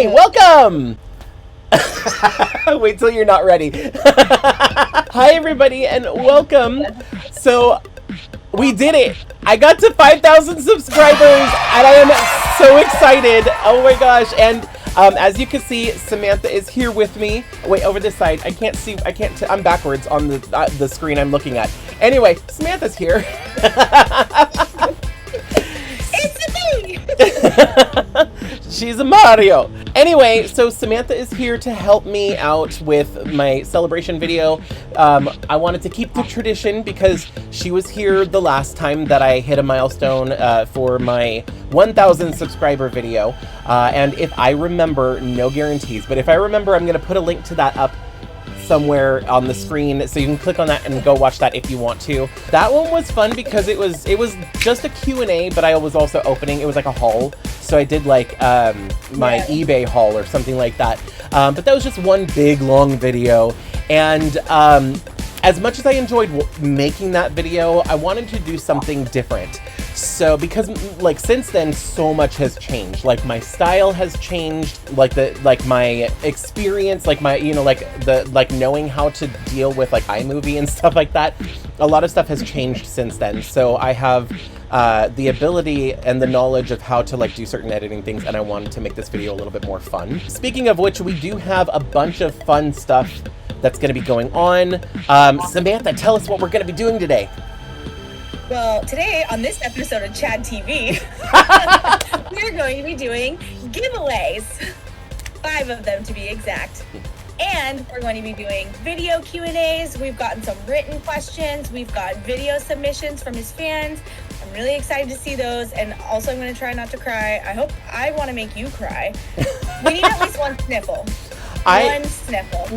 Hi, welcome! Wait till you're not ready. Hi, everybody, and welcome. So, we did it. I got to 5,000 subscribers, and I am so excited. Oh my gosh. And as you can see, Samantha is here with me. Wait, over this side. I can't see. I'm backwards on the screen I'm looking at. Anyway, Samantha's here. She's a Mario. Anyway, so Samantha is here to help me out with my celebration video. I wanted to keep the tradition because she was here the last time that I hit a milestone for my 1,000 subscriber video. And if I remember, no guarantees, but if I remember, I'm going to put a link to that up somewhere on the screen, so you can click on that and go watch that if you want to. That one was fun because it was just a Q&A, but I was also opening. It was like a haul, so I did like my eBay haul or something like that. But that was just one big long video, and as much as I enjoyed making that video, I wanted to do something different. So because like since then so much has changed. Like my style has changed, like my experience, like my knowing how to deal with like iMovie and stuff like that. A lot of stuff has changed since then. So I have the ability and the knowledge of how to like do certain editing things, and I wanted to make this video a little bit more fun. Speaking of which, we do have a bunch of fun stuff that's going to be going on. Samantha, tell us what we're going to be doing today. Well, today on this episode of Chad TV, we're going to be doing giveaways. 5 of them to be exact. And we're going to be doing video Q&As. We've gotten some written questions. We've got video submissions from his fans. I'm really excited to see those. And also I'm going to try not to cry. I want to make you cry. We need at least one sniffle. One sniffle.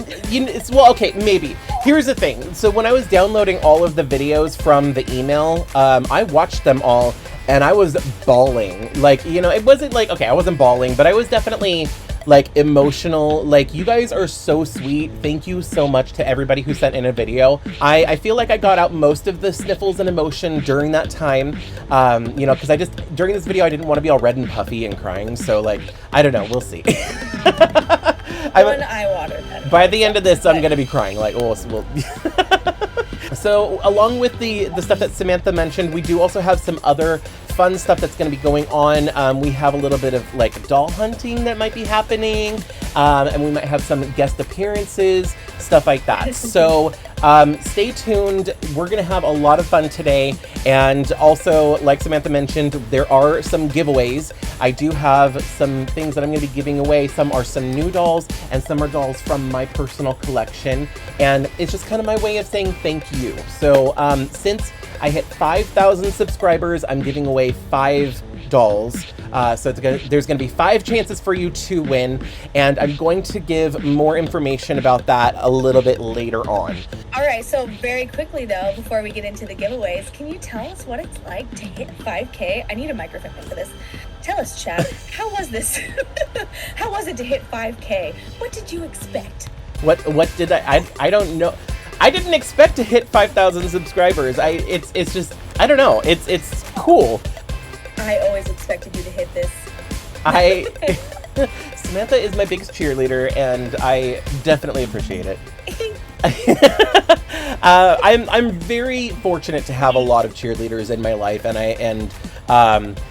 Well, okay, maybe. Here's the thing. So when I was downloading all of the videos from the email, I watched them all, and I was bawling. Like, it wasn't like, okay, I wasn't bawling, but I was definitely like emotional. Like, you guys are so sweet. Thank you so much to everybody who sent in a video. I feel like I got out most of the sniffles and emotion during that time. Because during this video, I didn't want to be all red and puffy and crying. So like, I don't know. We'll see. One eye water. By the end of this, I'm going to be crying. Like, So along with the stuff that Samantha mentioned, we do also have some other fun stuff that's going to be going on. We have a little bit of like doll hunting that might be happening, and we might have some guest appearances, stuff like that. So stay tuned. We're going to have a lot of fun today. And also, like Samantha mentioned, there are some giveaways. I do have some things that I'm going to be giving away. Some are some new dolls, and some are dolls from my personal collection. And it's just kind of my way of saying thank you. So since I hit 5,000 subscribers, I'm giving away 5 dolls. So there's going to be 5 chances for you to win, and I'm going to give more information about that a little bit later on. All right, so very quickly though, before we get into the giveaways, can you tell us what it's like to hit 5K? I need a microphone for this. Tell us, Chad, how was this? How was it to hit 5K? What did you expect? What did I don't know. I didn't expect to hit 5,000 subscribers. It's just, I don't know. It's cool. I always expected you to hit this. Samantha is my biggest cheerleader, and I definitely appreciate it. I'm very fortunate to have a lot of cheerleaders in my life, and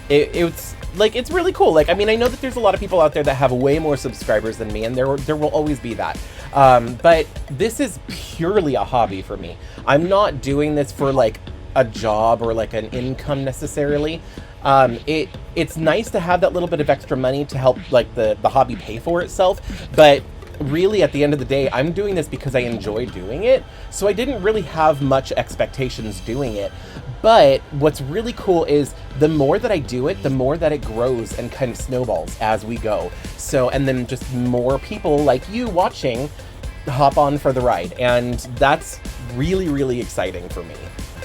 it's really cool. Like, I mean, I know that there's a lot of people out there that have way more subscribers than me, and there will always be that. But this is purely a hobby for me. I'm not doing this for like a job or like an income necessarily. It's nice to have that little bit of extra money to help like the hobby pay for itself, but really at the end of the day, I'm doing this because I enjoy doing it. So I didn't really have much expectations doing it. But what's really cool is the more that I do it, the more that it grows and kind of snowballs as we go. So, and then just more people like you watching hop on for the ride. And that's really, really exciting for me.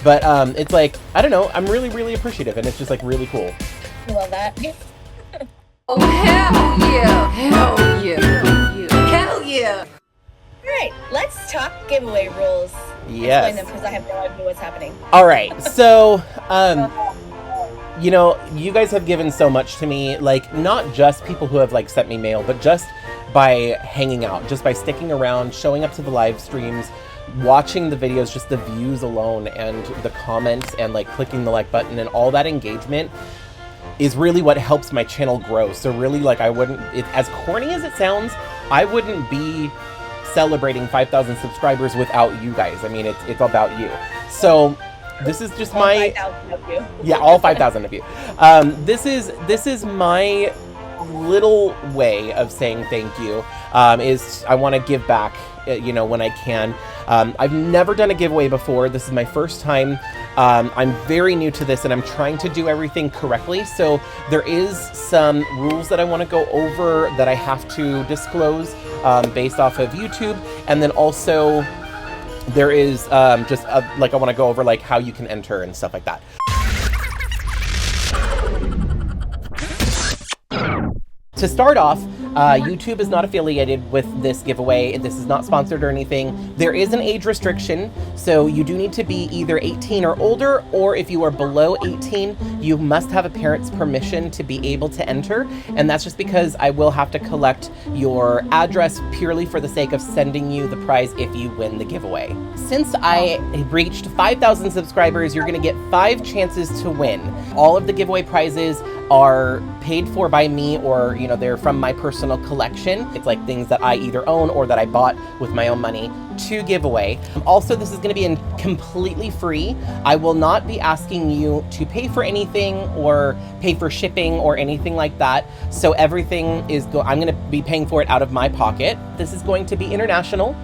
But it's like, I don't know, I'm really, really appreciative, and it's just like really cool. I love that. Oh, hell yeah! Hell yeah! Hell yeah! All right, let's talk giveaway rules. Yes. Explain them because I have no idea what's happening. All right, so You know, you guys have given so much to me, like not just people who have like sent me mail, but just by hanging out, just by sticking around, showing up to the live streams, watching the videos, just the views alone and the comments and like clicking the like button and all that engagement is really what helps my channel grow. So really, like, I wouldn't, as corny as it sounds, I wouldn't be celebrating 5,000 subscribers without you guys. I mean, it's about you. So this is just all 5,000 of you. Yeah, all 5,000 of you. This is my little way of saying thank you. Is I want to give back, you know, when I can. I've never done a giveaway before. This is my first time. I'm very new to this and I'm trying to do everything correctly. So there is some rules that I want to go over that I have to disclose based off of YouTube. And then also there is like I want to go over like how you can enter and stuff like that. To start off, YouTube is not affiliated with this giveaway. This is not sponsored or anything. There is an age restriction, so you do need to be either 18 or older, or if you are below 18, you must have a parent's permission to be able to enter, and that's just because I will have to collect your address purely for the sake of sending you the prize if you win the giveaway. Since I reached 5,000 subscribers, you're gonna get 5 chances to win. All of the giveaway prizes are paid for by me, or you know, they're from my personal collection. It's like things that I either own or that I bought with my own money to give away. Also, this is going to be completely free. I will not be asking you to pay for anything or pay for shipping or anything like that. So everything is I'm going to be paying for it out of my pocket. This is going to be international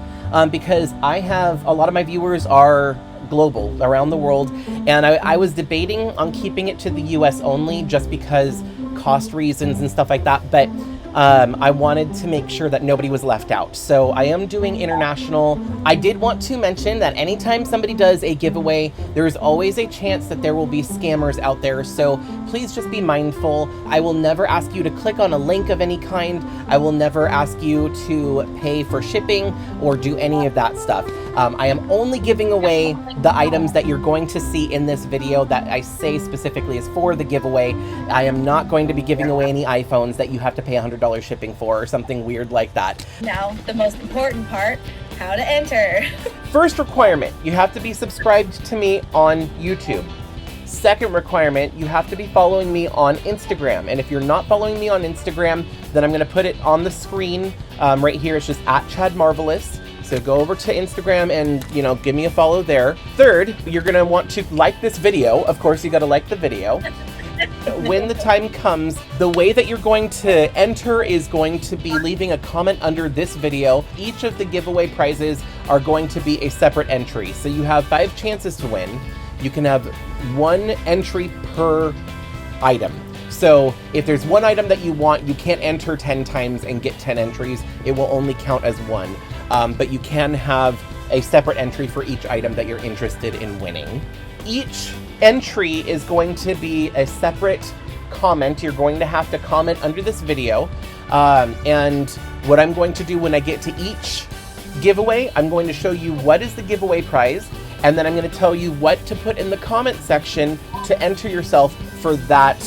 because I have a lot of my viewers are global, around the world, and I was debating on keeping it to the US only just because cost reasons and stuff like that, but I wanted to make sure that nobody was left out. So I am doing international. I did want to mention that anytime somebody does a giveaway, there is always a chance that there will be scammers out there. So please just be mindful. I will never ask you to click on a link of any kind. I will never ask you to pay for shipping or do any of that stuff. I am only giving away the items that you're going to see in this video that I say specifically is for the giveaway. I am not going to be giving away any iPhones that you have to pay $100 shipping for or something weird like that. Now, the most important part, how to enter. First requirement, you have to be subscribed to me on YouTube. Second requirement, you have to be following me on Instagram. And if you're not following me on Instagram, then I'm gonna put it on the screen right here. It's just @ChadMarvelous. So go over to Instagram and, you know, give me a follow there. Third, you're gonna want to like this video. Of course, you gotta like the video. When the time comes, the way that you're going to enter is going to be leaving a comment under this video. Each of the giveaway prizes are going to be a separate entry. So you have 5 chances to win. You can have 1 entry per item. So if there's 1 item that you want, you can't enter 10 times and get 10 entries. It will only count as 1. But you can have a separate entry for each item that you're interested in winning. Each entry is going to be a separate comment. You're going to have to comment under this video. And what I'm going to do when I get to each giveaway, I'm going to show you what is the giveaway prize, and then I'm going to tell you what to put in the comment section to enter yourself for that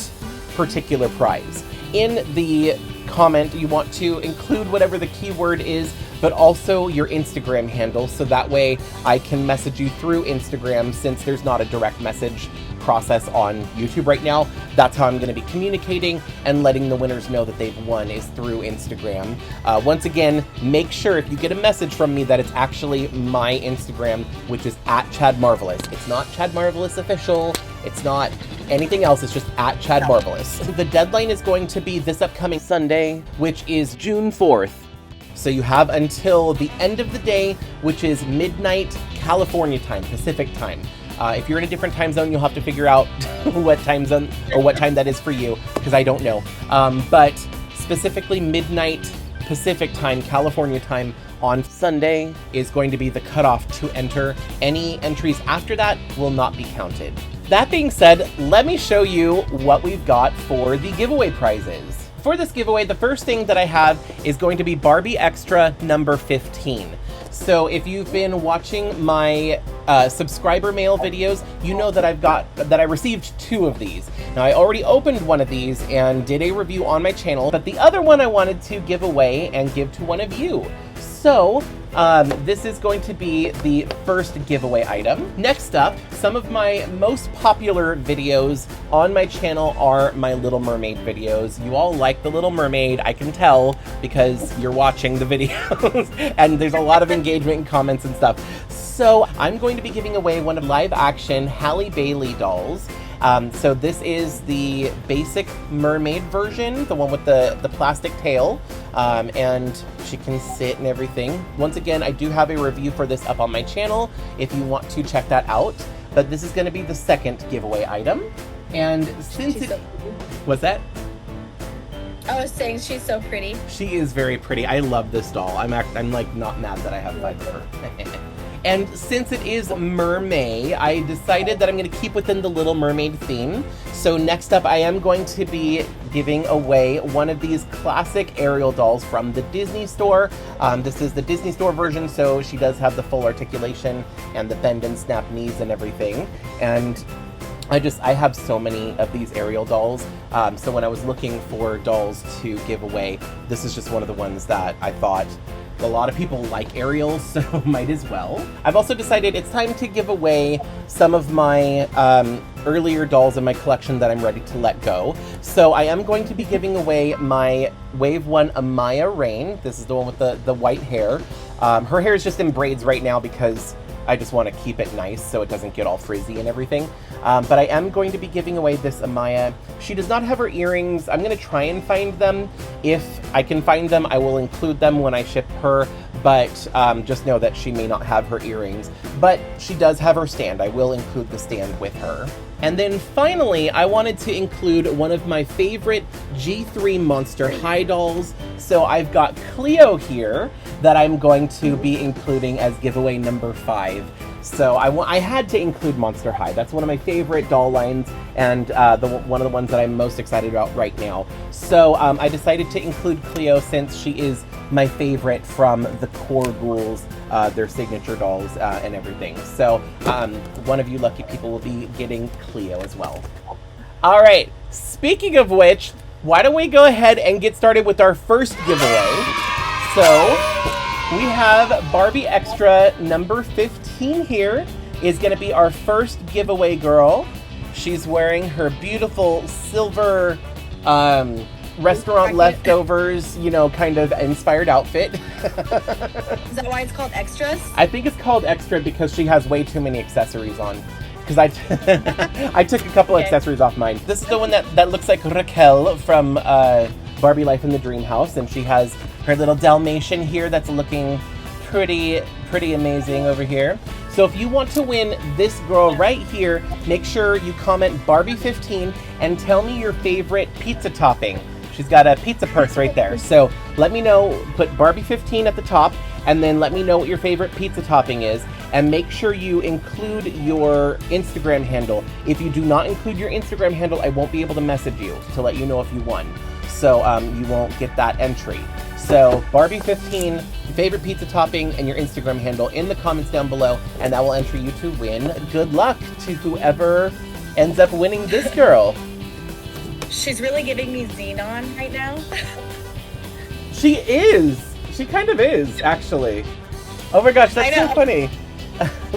particular prize. In the comment, you want to include whatever the keyword is, but also your Instagram handle, so that way I can message you through Instagram, since there's not a direct message process on YouTube right now. That's how I'm going to be communicating and letting the winners know that they've won, is through Instagram. Once again, make sure if you get a message from me that it's actually my Instagram, which is @ChadMarvelous. It's not Chad Marvelous Official. It's not anything else. It's just @ChadMarvelous. The deadline is going to be this upcoming Sunday, which is June 4th. So you have until the end of the day, which is midnight California time, Pacific time. If you're in a different time zone, you'll have to figure out what time zone or what time that is for you, because I don't know. But specifically midnight Pacific time, California time on Sunday is going to be the cutoff to enter. Any entries after that will not be counted. That being said, let me show you what we've got for the giveaway prizes. For this giveaway, the first thing that I have is going to be Barbie Extra number 15. So if you've been watching my subscriber mail videos, you know that I received 2 of these. Now I already opened one of these and did a review on my channel, but the other one I wanted to give away and give to one of you. So this is going to be the first giveaway item. Next up, some of my most popular videos on my channel are my Little Mermaid videos. You all like the Little Mermaid, I can tell, because you're watching the videos and there's a lot of engagement and comments and stuff. So I'm going to be giving away one of live action Halle Bailey dolls. So this is the basic mermaid version, the one with the plastic tail, and she can sit and everything. Once again, I do have a review for this up on my channel if you want to check that out, but this is going to be the second giveaway item. And since what's that? I was saying she's so pretty. She is very pretty. I love this doll. I'm like not mad that I have 5 of her. And since it is Mermaid, I decided that I'm going to keep within the Little Mermaid theme. So next up, I am going to be giving away one of these classic Ariel dolls from the Disney Store. This is the Disney Store version, so she does have the full articulation and the bend and snap knees and everything. And I have so many of these Ariel dolls, so when I was looking for dolls to give away, this is just one of the ones that I thought a lot of people like Ariel, so might as well. I've also decided it's time to give away some of my earlier dolls in my collection that I'm ready to let go. So I am going to be giving away my Wave 1 Amaya Rain. This is the one with the white hair. Her hair is just in braids right now because I just want to keep it nice so it doesn't get all frizzy and everything. But I am going to be giving away this Amaya. She does not have her earrings. I'm going to try and find them. If I can find them, I will include them when I ship her. But just know that she may not have her earrings. But she does have her stand. I will include the stand with her. And then finally, I wanted to include one of my favorite G3 Monster High dolls. So I've got Cleo here that I'm going to be including as giveaway number 5. So I had to include Monster High. That's one of my favorite doll lines and one of the ones that I'm most excited about right now. So I decided to include Cleo since she is my favorite from the core ghouls, their signature dolls and everything. So one of you lucky people will be getting Cleo as well. All right, speaking of which, why don't we go ahead and get started with our first giveaway. So we have Barbie Extra number 15 here is going to be our first giveaway girl. She's wearing her beautiful silver restaurant leftovers, you know, kind of inspired outfit. Is that why it's called Extras? I think it's called Extra because she has way too many accessories on. Because I took a couple accessories off mine. This is the one that looks like Raquel from Barbie Life in the Dream House, and she has her little Dalmatian here that's looking pretty amazing over here. So if you want to win this girl right here, make sure you comment Barbie15 and tell me your favorite pizza topping. She's got a pizza purse right there. So let me know, put Barbie15 at the top, and then let me know what your favorite pizza topping is, and make sure you include your Instagram handle. If you do not include your Instagram handle, I won't be able to message you to let you know if you won. So you won't get that entry. So Barbie15, your favorite pizza topping, and your Instagram handle in the comments down below, and that will enter you to win. Good luck to whoever ends up winning this girl. She's really giving me Xenon right now. She is. She kind of is, actually. Oh my gosh, that's so funny.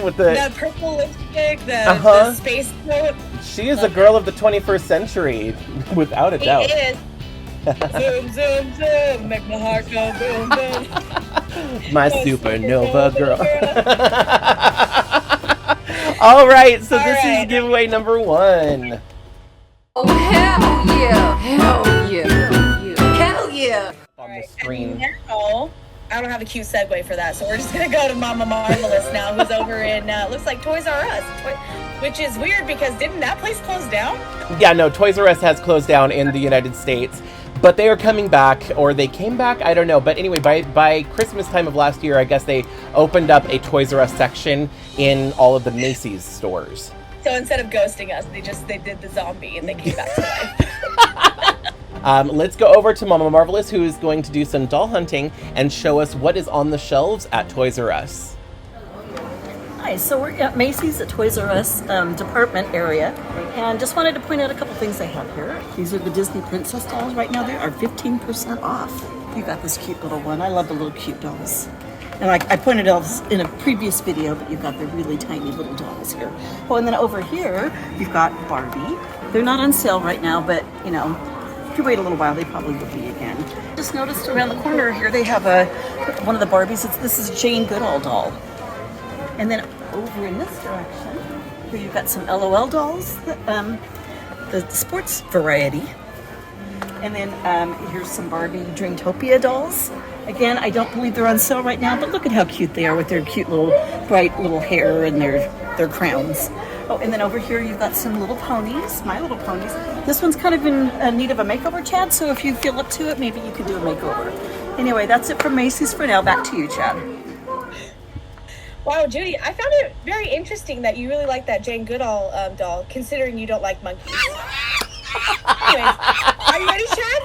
With the purple lipstick, the space coat. She is a girl of the 21st century, without a doubt. She is. Zoom, zoom, zoom, make my heart go boom, boom. My supernova girl. All right, so this is giveaway number 1. Oh, hell yeah! Hell yeah! Hell yeah! On the screen. Now, I don't have a cute segue for that, so we're just gonna go to Mama Marvelous now, who's over in looks like Toys R Us, which is weird because didn't that place close down? Yeah, no, Toys R Us has closed down in the United States, but they are coming back, or they came back, I don't know. But anyway, by Christmas time of last year, I guess they opened up a Toys R Us section in all of the Macy's stores. So instead of ghosting us, they did the zombie and they came back to life. Let's go over to Mama Marvelous, who is going to do some doll hunting and show us what is on the shelves at Toys R Us. Hi, so we're at Macy's at Toys R Us department area, and just wanted to point out a couple things I have here. These are the Disney Princess dolls. Right now they are 15% off. You got this cute little one. I love the little cute dolls. And I pointed out in a previous video, but you've got the really tiny little dolls here. Oh, and then over here, you've got Barbie. They're not on sale right now, but you know, if you wait a little while, they probably will be again. Just noticed around the corner here, they have one of the Barbies. This is a Jane Goodall doll. And then over in this direction, here you've got some LOL dolls, the sports variety. And then here's some Barbie Dreamtopia dolls. Again, I don't believe they're on sale right now, but look at how cute they are with their cute little, bright little hair and their crowns. Oh, and then over here you've got some little ponies, My Little Ponies. This one's kind of in need of a makeover, Chad, so if you feel up to it, maybe you could do a makeover. Anyway, that's it from Macy's for now. Back to you, Chad. Wow, Judy, I found it very interesting that you really like that Jane Goodall doll, considering you don't like monkeys. Anyways, are you ready, Chad?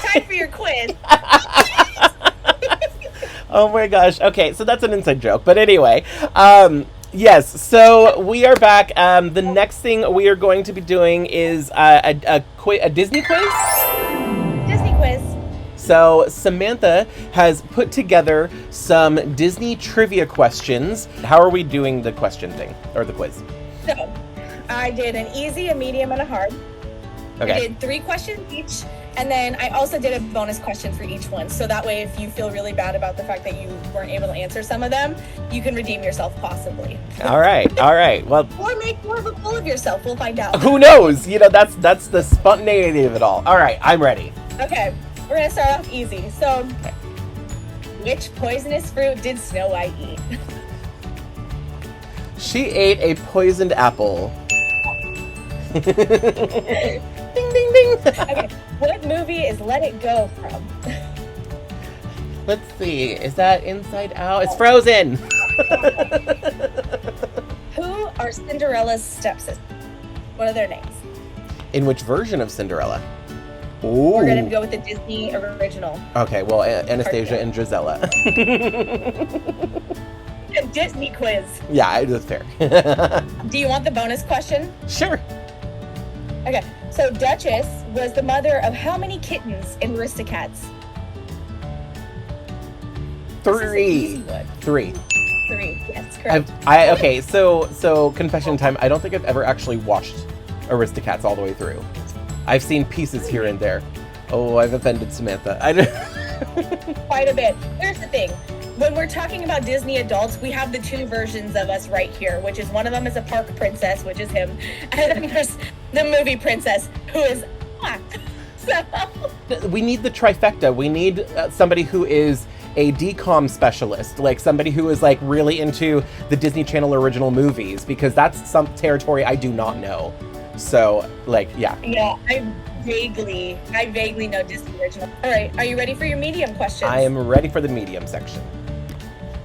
Time for your quiz. Oh my gosh. Okay, so that's an inside joke. But anyway, yes, so we are back. The next thing we are going to be doing is a Disney quiz. Disney quiz. So Samantha has put together some Disney trivia questions. How are we doing the question thing, or the quiz? So, I did an easy, a medium, and a hard. Okay. I did 3 questions each, and then I also did a bonus question for each one. So that way, if you feel really bad about the fact that you weren't able to answer some of them, you can redeem yourself possibly. All right. Well, or make more of a fool of yourself. We'll find out. Who knows? You know, that's the spontaneity of it all. All right, I'm ready. Okay, we're gonna start off easy. So, which poisonous fruit did Snow White eat? She ate a poisoned apple. Ding, ding, ding. Okay, what movie is Let It Go from? Let's see. Is that Inside Out? It's Frozen. Who are Cinderella's stepsisters? What are their names? In which version of Cinderella? Ooh. We're going to go with the Disney original. Okay, well, Anastasia and Gisela. A Disney quiz. Yeah, that's fair. Do you want the bonus question? Sure. Okay, so Duchess was the mother of how many kittens in Aristocats? 3. 3. 3, yes, correct. Okay, so confession time. I don't think I've ever actually watched Aristocats all the way through. I've seen pieces here and there. Oh, I've offended Samantha. Quite a bit. Here's the thing. When we're talking about Disney adults, we have the 2 versions of us right here, which is one of them is a park princess, which is him, and then there's the movie princess, who is so. We need the trifecta. We need somebody who is a DCOM specialist, like somebody who is like really into the Disney Channel original movies, because that's some territory I do not know. So, like, yeah. Yeah, I vaguely know Disney original. All right, are you ready for your medium questions? I am ready for the medium section.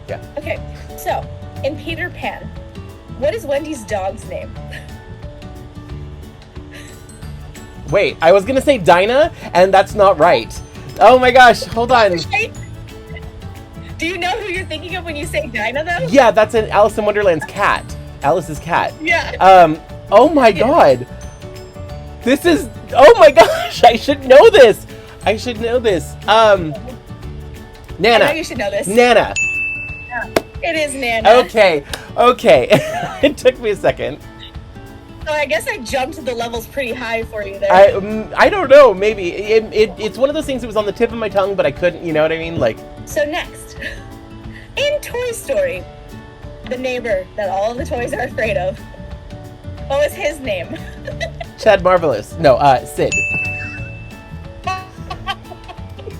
Yeah. Okay, so in Peter Pan, what is Wendy's dog's name? Wait, I was gonna say Dinah, and that's not right. Oh my gosh, hold on. Do you know who you're thinking of when you say Dinah, though? Yeah, that's an Alice in Wonderland's cat. Alice's cat. Yeah. Oh my god. This is, oh my gosh, I should know this. Nana. I know you should know this. Nana. Yeah, it is Nana. Okay. It took me a second. So I guess I jumped the levels pretty high for you there. I don't know, maybe. It's one of those things that was on the tip of my tongue, but I couldn't, you know what I mean? Like. So next, in Toy Story, the neighbor that all of the toys are afraid of, what was his name? Chad Marvelous. No, Sid.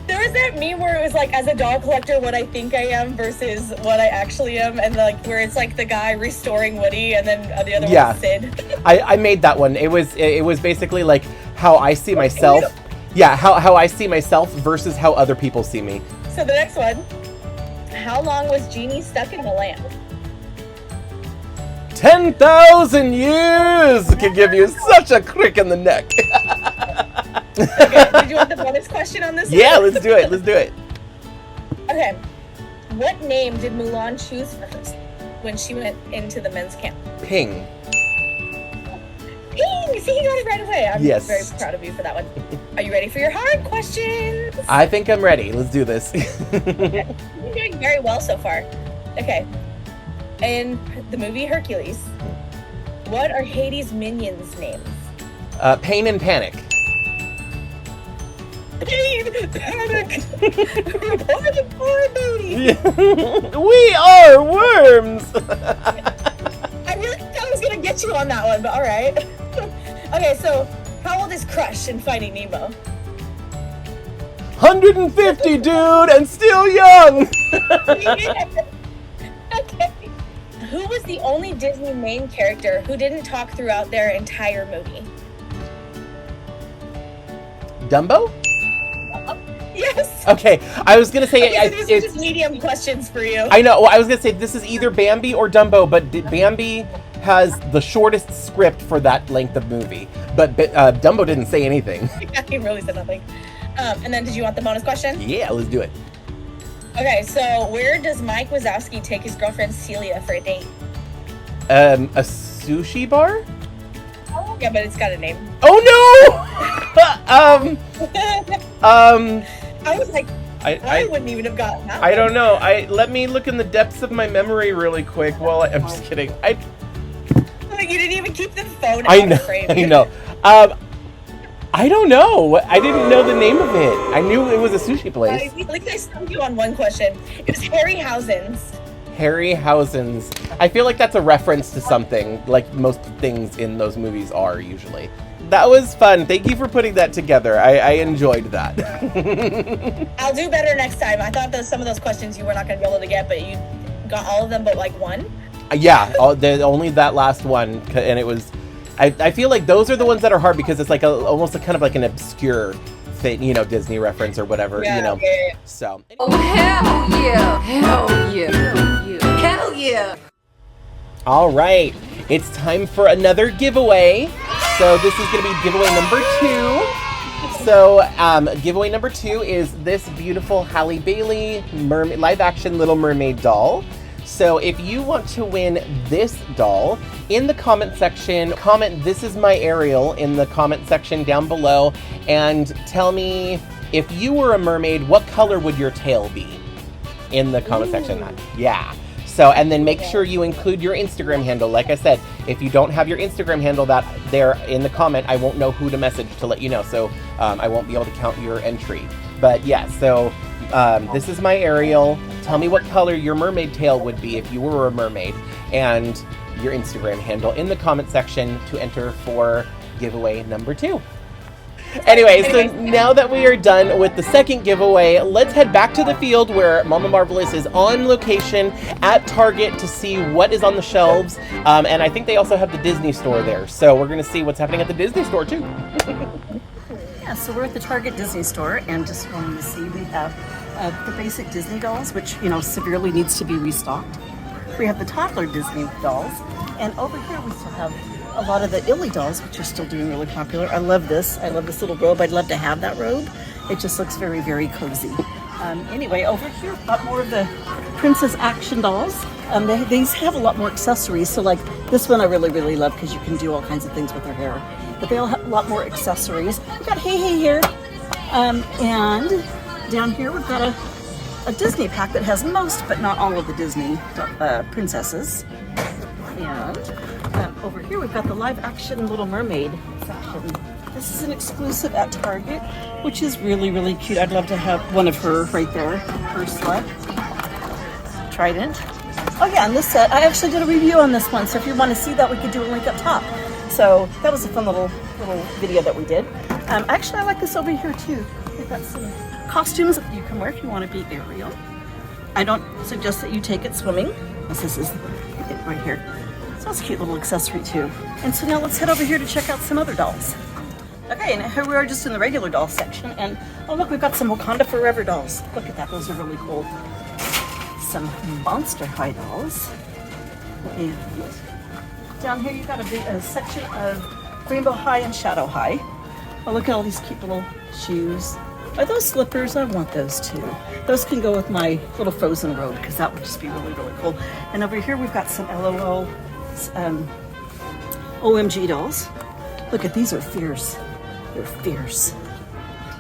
There was that meme where it was like, as a doll collector, what I think I am versus what I actually am, and like where it's like the guy restoring Woody, and then the other one is Sid. I made that one. It was basically like how I see myself. Yeah, how I see myself versus how other people see me. So the next one, how long was Genie stuck in the lamp? 10,000 years can give you such a crick in the neck. Okay, did you want the bonus question on this Yeah, one? let's do it. Let's do it. Okay. What name did Mulan choose first when she went into the men's camp? Ping. Ping! See, you got it right away. I'm Yes. very proud of you for that one. Are you ready for your hard questions? I think I'm ready. Let's do this. Okay. You're doing very well so far. Okay. In the movie Hercules, what are Hades' minions' names? Pain and Panic. Pain! Panic! Report for baby! We are worms. I really thought I was gonna get you on that one, but alright. Okay, so how old is Crush in Finding Nemo? 150, dude, and still young. Okay. Who was the only Disney main character who didn't talk throughout their entire movie? Dumbo? Yes. Okay, I was gonna say Okay, so these are it's. just medium questions for you. I know. Well, I was gonna say this is either Bambi or Dumbo, but Bambi has the shortest script for that length of movie. But Dumbo didn't say anything. Yeah, he really said nothing. And then, did you want the bonus question? Yeah, let's do it. Okay, so where does Mike Wazowski take his girlfriend Celia for a date? A sushi bar? Yeah, but it's got a name. Oh no! I was like, I I wouldn't even have gotten that. I one. don't know. Let me look in the depths of my memory really quick. While I'm just kidding. Like, you didn't even keep the phone I out know. of frame. I know. I don't know. I didn't know the name of it. I knew it was a sushi place. At least I stumped you on one question. It was Harryhausen's. Harryhausen's. I feel like that's a reference to something, like most things in those movies are usually. That was fun. Thank you for putting that together. I enjoyed that. I'll do better next time. I thought that some of those questions you were not going to be able to get, but you got all of them but like one. Yeah, only that last one, and it was. I feel like those are the ones that are hard because it's like almost a kind of like an obscure thing, you know, Disney reference or whatever, you know. Yeah. So. Oh, hell yeah. Hell yeah. Hell yeah. All right, it's time for another giveaway. So this is going to be giveaway number 2. So giveaway number 2 is this beautiful Halle Bailey live-action Little Mermaid doll. So if you want to win this doll, in the comment section, comment "This is my Ariel" in the comment section down below, and tell me if you were a mermaid, what color would your tail be? In the comment section. Yeah. So, and then make sure you include your Instagram handle. Like I said, if you don't have your Instagram handle that there in the comment, I won't know who to message to let you know. So I won't be able to count your entry. But yeah, so this is my Ariel. Tell me what color your mermaid tail would be if you were a mermaid, and your Instagram handle in the comment section to enter for giveaway number 2. Anyway, so now that we are done with the second giveaway, let's head back to the field where Mama Marvelous is on location at Target to see what is on the shelves. And I think they also have the Disney store there. So we're going to see what's happening at the Disney store too. Yeah, so we're at the Target Disney store, and just wanting to see, we have the basic Disney dolls, which, you know, severely needs to be restocked. We have the toddler Disney dolls, and over here we still have a lot of the Illy dolls, which are still doing really popular. I love this. I love this little robe. I'd love to have that robe. It just looks very, very cozy. Anyway, over here, a lot more of the princess action dolls. These have a lot more accessories. So like this one I really, really love because you can do all kinds of things with her hair. But they all have a lot more accessories. We've got Hey Hey here. And down here we've got a Disney pack that has most, but not all of the Disney princesses. And over here we've got the live action Little Mermaid section. This is an exclusive at Target, which is really, really cute. I'd love to have one of her right there, her sled. Trident. Oh yeah, and this set, I actually did a review on this one, so if you want to see that, we could do a link up top. So that was a fun little video that we did. Actually, I like this over here too. We've got some costumes that you can wear if you want to be Ariel. I don't suggest that you take it swimming. This is it right here. So it's a cute little accessory too. And so now let's head over here to check out some other dolls. Okay, and here we are just in the regular doll section. And oh look, we've got some Wakanda Forever dolls. Look at that, those are really cool. Some Monster High dolls. And down here you've got a section of Rainbow High and Shadow High. Oh, look at all these cute little shoes. Are those slippers? I want those too. Those can go with my little Frozen robe because that would just be really, really cool. And over here we've got some LOL OMG dolls. Look at these are fierce. They're fierce.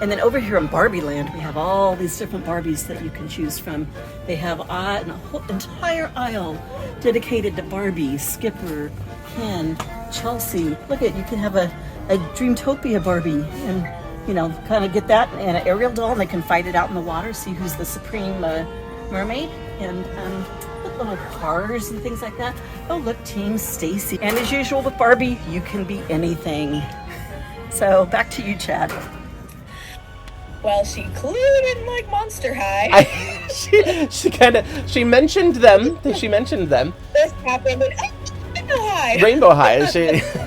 And then over here in Barbie Land, we have all these different Barbies that you can choose from. They have a whole entire aisle dedicated to Barbie, Skipper, Ken, Chelsea. Look at, you can have a Dreamtopia Barbie and, you know, kind of get that and an Ariel doll and they can fight it out in the water, see who's the supreme mermaid. And little cars and things like that. Oh, look, Team Stacy. And as usual with Barbie, you can be anything. So back to you, Chad. Well, she clearly didn't like Monster High. She mentioned them. She mentioned them. This happened in Rainbow High. Rainbow High.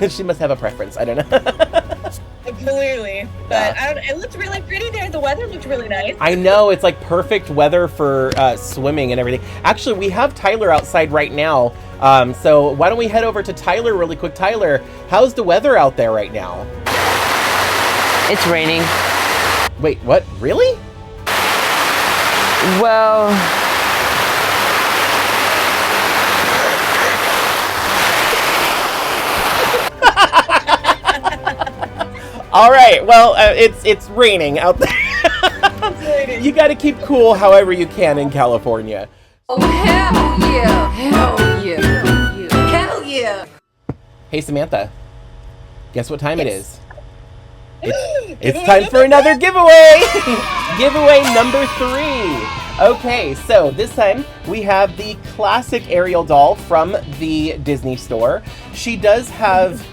She must have a preference. I don't know. Clearly, but it looked really pretty there. The weather looked really nice. I know, it's like perfect weather for swimming and everything. Actually, we have Tyler outside right now. So why don't we head over to Tyler really quick? Tyler, how's the weather out there right now? It's raining. Wait, what? Really? Well, all right. Well, it's raining out there. You got to keep cool however you can in California. Oh, hell yeah. Hell yeah. Hell yeah. Hey, Samantha. Guess what time it is? It's time for another giveaway! Giveaway number 3. Okay, so this time we have the classic Ariel doll from the Disney store. She does have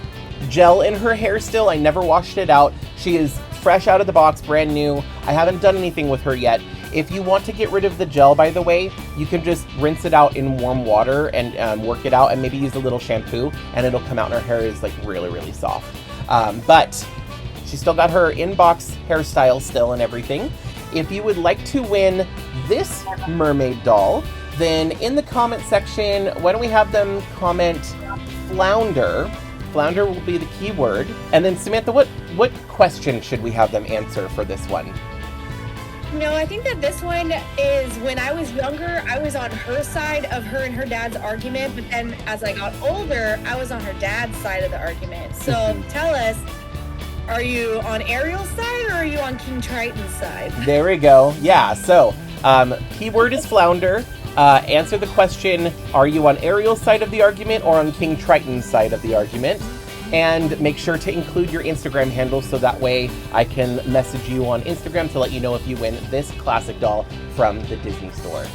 gel in her hair still. I never washed it out. She is fresh out of the box, brand new. I haven't done anything with her yet. If you want to get rid of the gel, by the way, you can just rinse it out in warm water and work it out and maybe use a little shampoo and it'll come out and her hair is like really, really soft. But she's still got her in-box hairstyle still and everything. If you would like to win this mermaid doll, then in the comment section, why don't we have them comment flounder? Flounder will be the keyword. And then Samantha, what question should we have them answer for this one? No, I think that this one is when I was younger, I was on her side of her and her dad's argument. But then as I got older, I was on her dad's side of the argument. So tell us, are you on Ariel's side or are you on King Triton's side? There we go. Yeah, so keyword is flounder. Answer the question, are you on Ariel's side of the argument or on King Triton's side of the argument? And make sure to include your Instagram handle so that way I can message you on Instagram to let you know if you win this classic doll from the Disney store.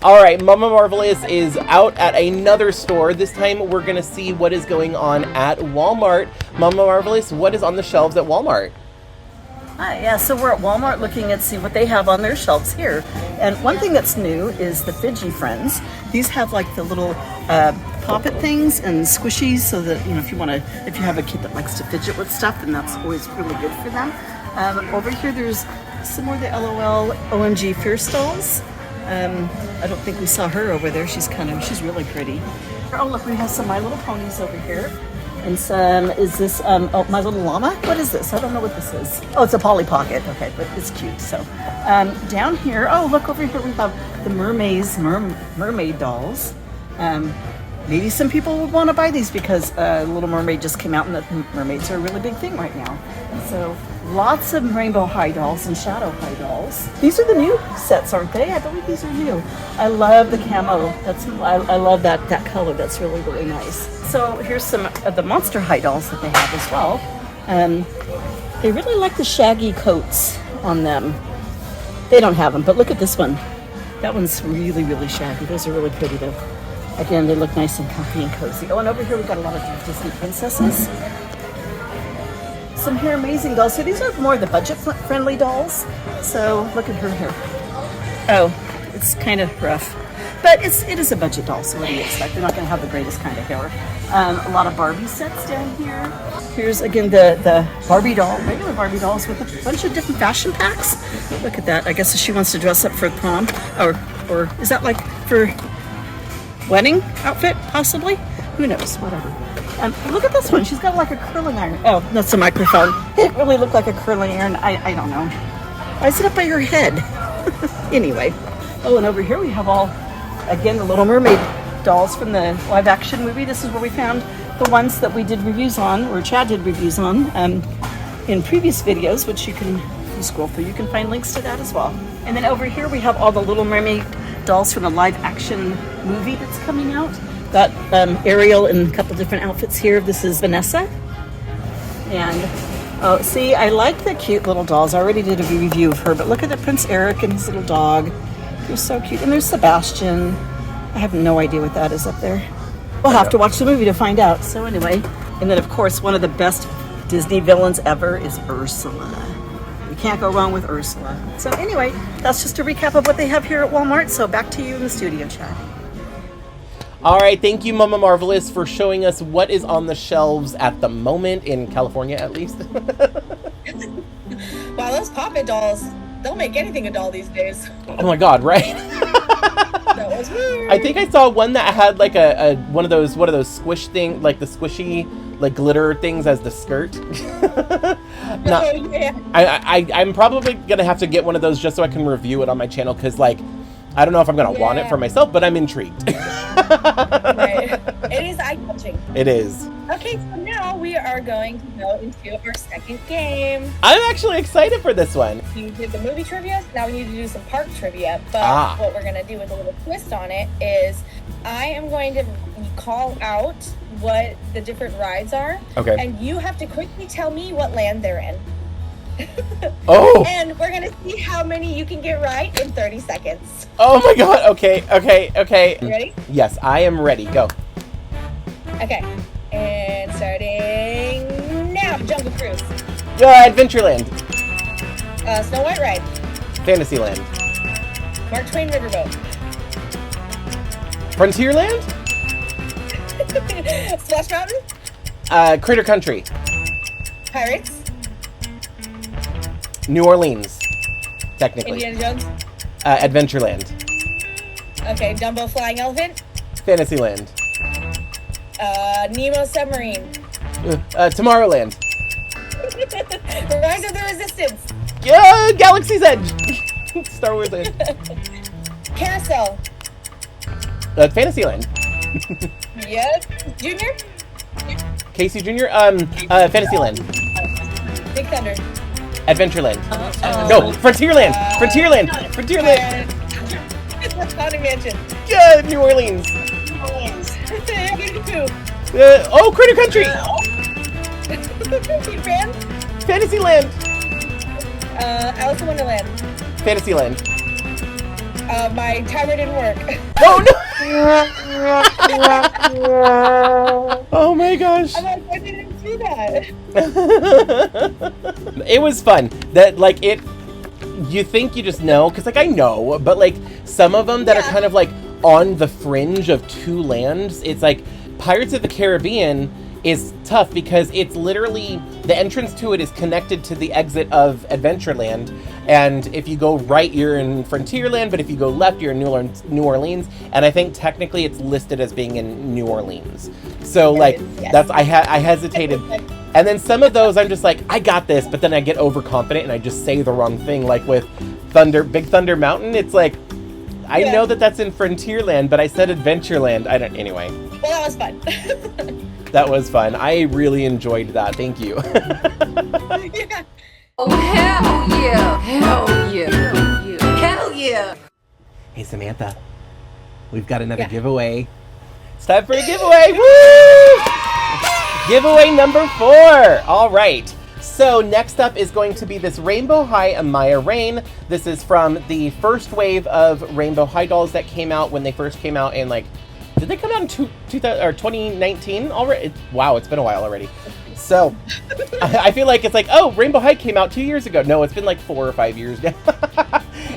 All right, Mama Marvelous is out at another store. This time we're going to see what is going on at Walmart. Mama Marvelous, what is on the shelves at Walmart? Hi, yeah, so we're at Walmart looking at see what they have on their shelves here. And one thing that's new is the Fidgy Friends. These have like the little poppet things and squishies so that, you know, if you have a kid that likes to fidget with stuff, then that's always really good for them. Over here there's some more of the LOL OMG Fierce dolls. I don't think we saw her over there. She's really pretty. Oh, look, we have some My Little Ponies over here. And some, is this, My Little Llama? What is this? I don't know what this is. Oh, it's a Polly Pocket. Okay, but it's cute. So, down here, oh, look over here, we have the mermaid dolls. Maybe some people would want to buy these because Little Mermaid just came out and the mermaids are a really big thing right now. So, lots of Rainbow High dolls and Shadow High dolls. These are the new sets, aren't they? I believe these are new. I love the camo. I love that color. That's really, really nice. So here's some of the Monster High dolls that they have as well. They really like the shaggy coats on them. They don't have them, but look at this one. That one's really, really shaggy. Those are really pretty though. Again, they look nice and comfy and cozy. Oh, and over here we've got a lot of Disney princesses. Some hair amazing dolls. So these are more the budget-friendly dolls. So look at her hair. Oh, it's kind of rough. But it is a budget doll, so what do you expect? They're not going to have the greatest kind of hair. A lot of Barbie sets down here. Here's, again, the Barbie doll, regular Barbie dolls with a bunch of different fashion packs. Look at that. I guess she wants to dress up for prom. Or is that like for wedding outfit, possibly? Who knows? Whatever. Look at this one. She's got like a curling iron. Oh, that's a microphone. It really looked like a curling iron. I don't know. Why is it up by her head? Anyway. Oh, and over here we have all, again, the Little Mermaid dolls from the live action movie. This is where we found the ones that we did reviews on, or Chad did reviews on, in previous videos, which you can, if you scroll through, you can find links to that as well. And then over here we have all the Little Mermaid dolls from the live action movie that's coming out. Got Ariel in a couple different outfits here. This is Vanessa. And oh, see, I like the cute little dolls. I already did a review of her, but look at the Prince Eric and his little dog. They're so cute. And there's Sebastian. I have no idea what that is up there. We'll have to watch the movie to find out. So anyway, and then of course, one of the best Disney villains ever is Ursula. You can't go wrong with Ursula. So anyway, that's just a recap of what they have here at Walmart. So back to you in the studio, Chad. All right, thank you, Mama Marvelous, for showing us what is on the shelves at the moment, in California at least. Wow, those Pop-It dolls, they'll make anything a doll these days. Oh my god, right? That was weird. I think I saw one that had like a one of those squish thing, like the squishy like glitter things as the skirt. Oh, yeah. I'm probably gonna have to get one of those just so I can review it on my channel, because like I don't know if I'm gonna want it for myself, but I'm intrigued. Right. It is eye-catching. It is. Okay, so now we are going to go into our second game. I'm actually excited for this one. You did the movie trivia, now we need to do some park trivia. But what we're going to do with a little twist on it is I am going to call out what the different rides are. Okay. And you have to quickly tell me what land they're in. Oh! And we're going to see how many you can get right in 30 seconds. Oh my god, okay. You ready? Yes, I am ready. Go. Okay. And starting now, Jungle Cruise. Adventureland. Snow White Ride. Fantasyland. Mark Twain Riverboat. Frontierland? Splash Mountain. Critter Country. Pirates. New Orleans. Technically. Indiana Jones. Adventureland. Okay, Dumbo Flying Elephant. Fantasyland. Nemo Submarine. Tomorrowland. Rise of the Resistance. Galaxy's Edge. Star Wars Land. Carousel. Fantasyland. Yes. Junior. Casey Jr. Fantasyland. Big Thunder. Adventureland. No, Frontierland. Frontierland. Haunted Mansion. New Orleans. Two. Critter Country. Peter Pan. Fantasyland. Alice in Wonderland. Fantasyland. My timer didn't work. Oh no! Oh my gosh! I'm like, I didn't do that. It was fun. That like it. You think you just know, because like I know, but like some of them that are kind of like on the fringe of two lands. It's like Pirates of the Caribbean is tough because it's literally the entrance to it is connected to the exit of Adventureland, and if you go right you're in Frontierland, but if you go left you're in New Orleans, and I think technically it's listed as being in New Orleans. So like that's I hesitated, and then some of those I'm just like I got this, but then I get overconfident and I just say the wrong thing, like with Big Thunder Mountain. It's like I know that that's in Frontierland, but I said Adventureland. Anyway. Well, that was fun. That was fun. I really enjoyed that. Thank you. Yeah. Oh, hell yeah. Hell yeah. Hell yeah. Hey, Samantha. We've got another giveaway. It's time for a giveaway. Woo! Giveaway number 4. All right. So next up is going to be this Rainbow High Amaya Rain. This is from the first wave of Rainbow High dolls that came out when they first came out in like, did they come out in 2019 already? Wow, it's been a while already. So I feel like it's like, oh, Rainbow High came out 2 years ago. No, it's been like 4 or 5 years now.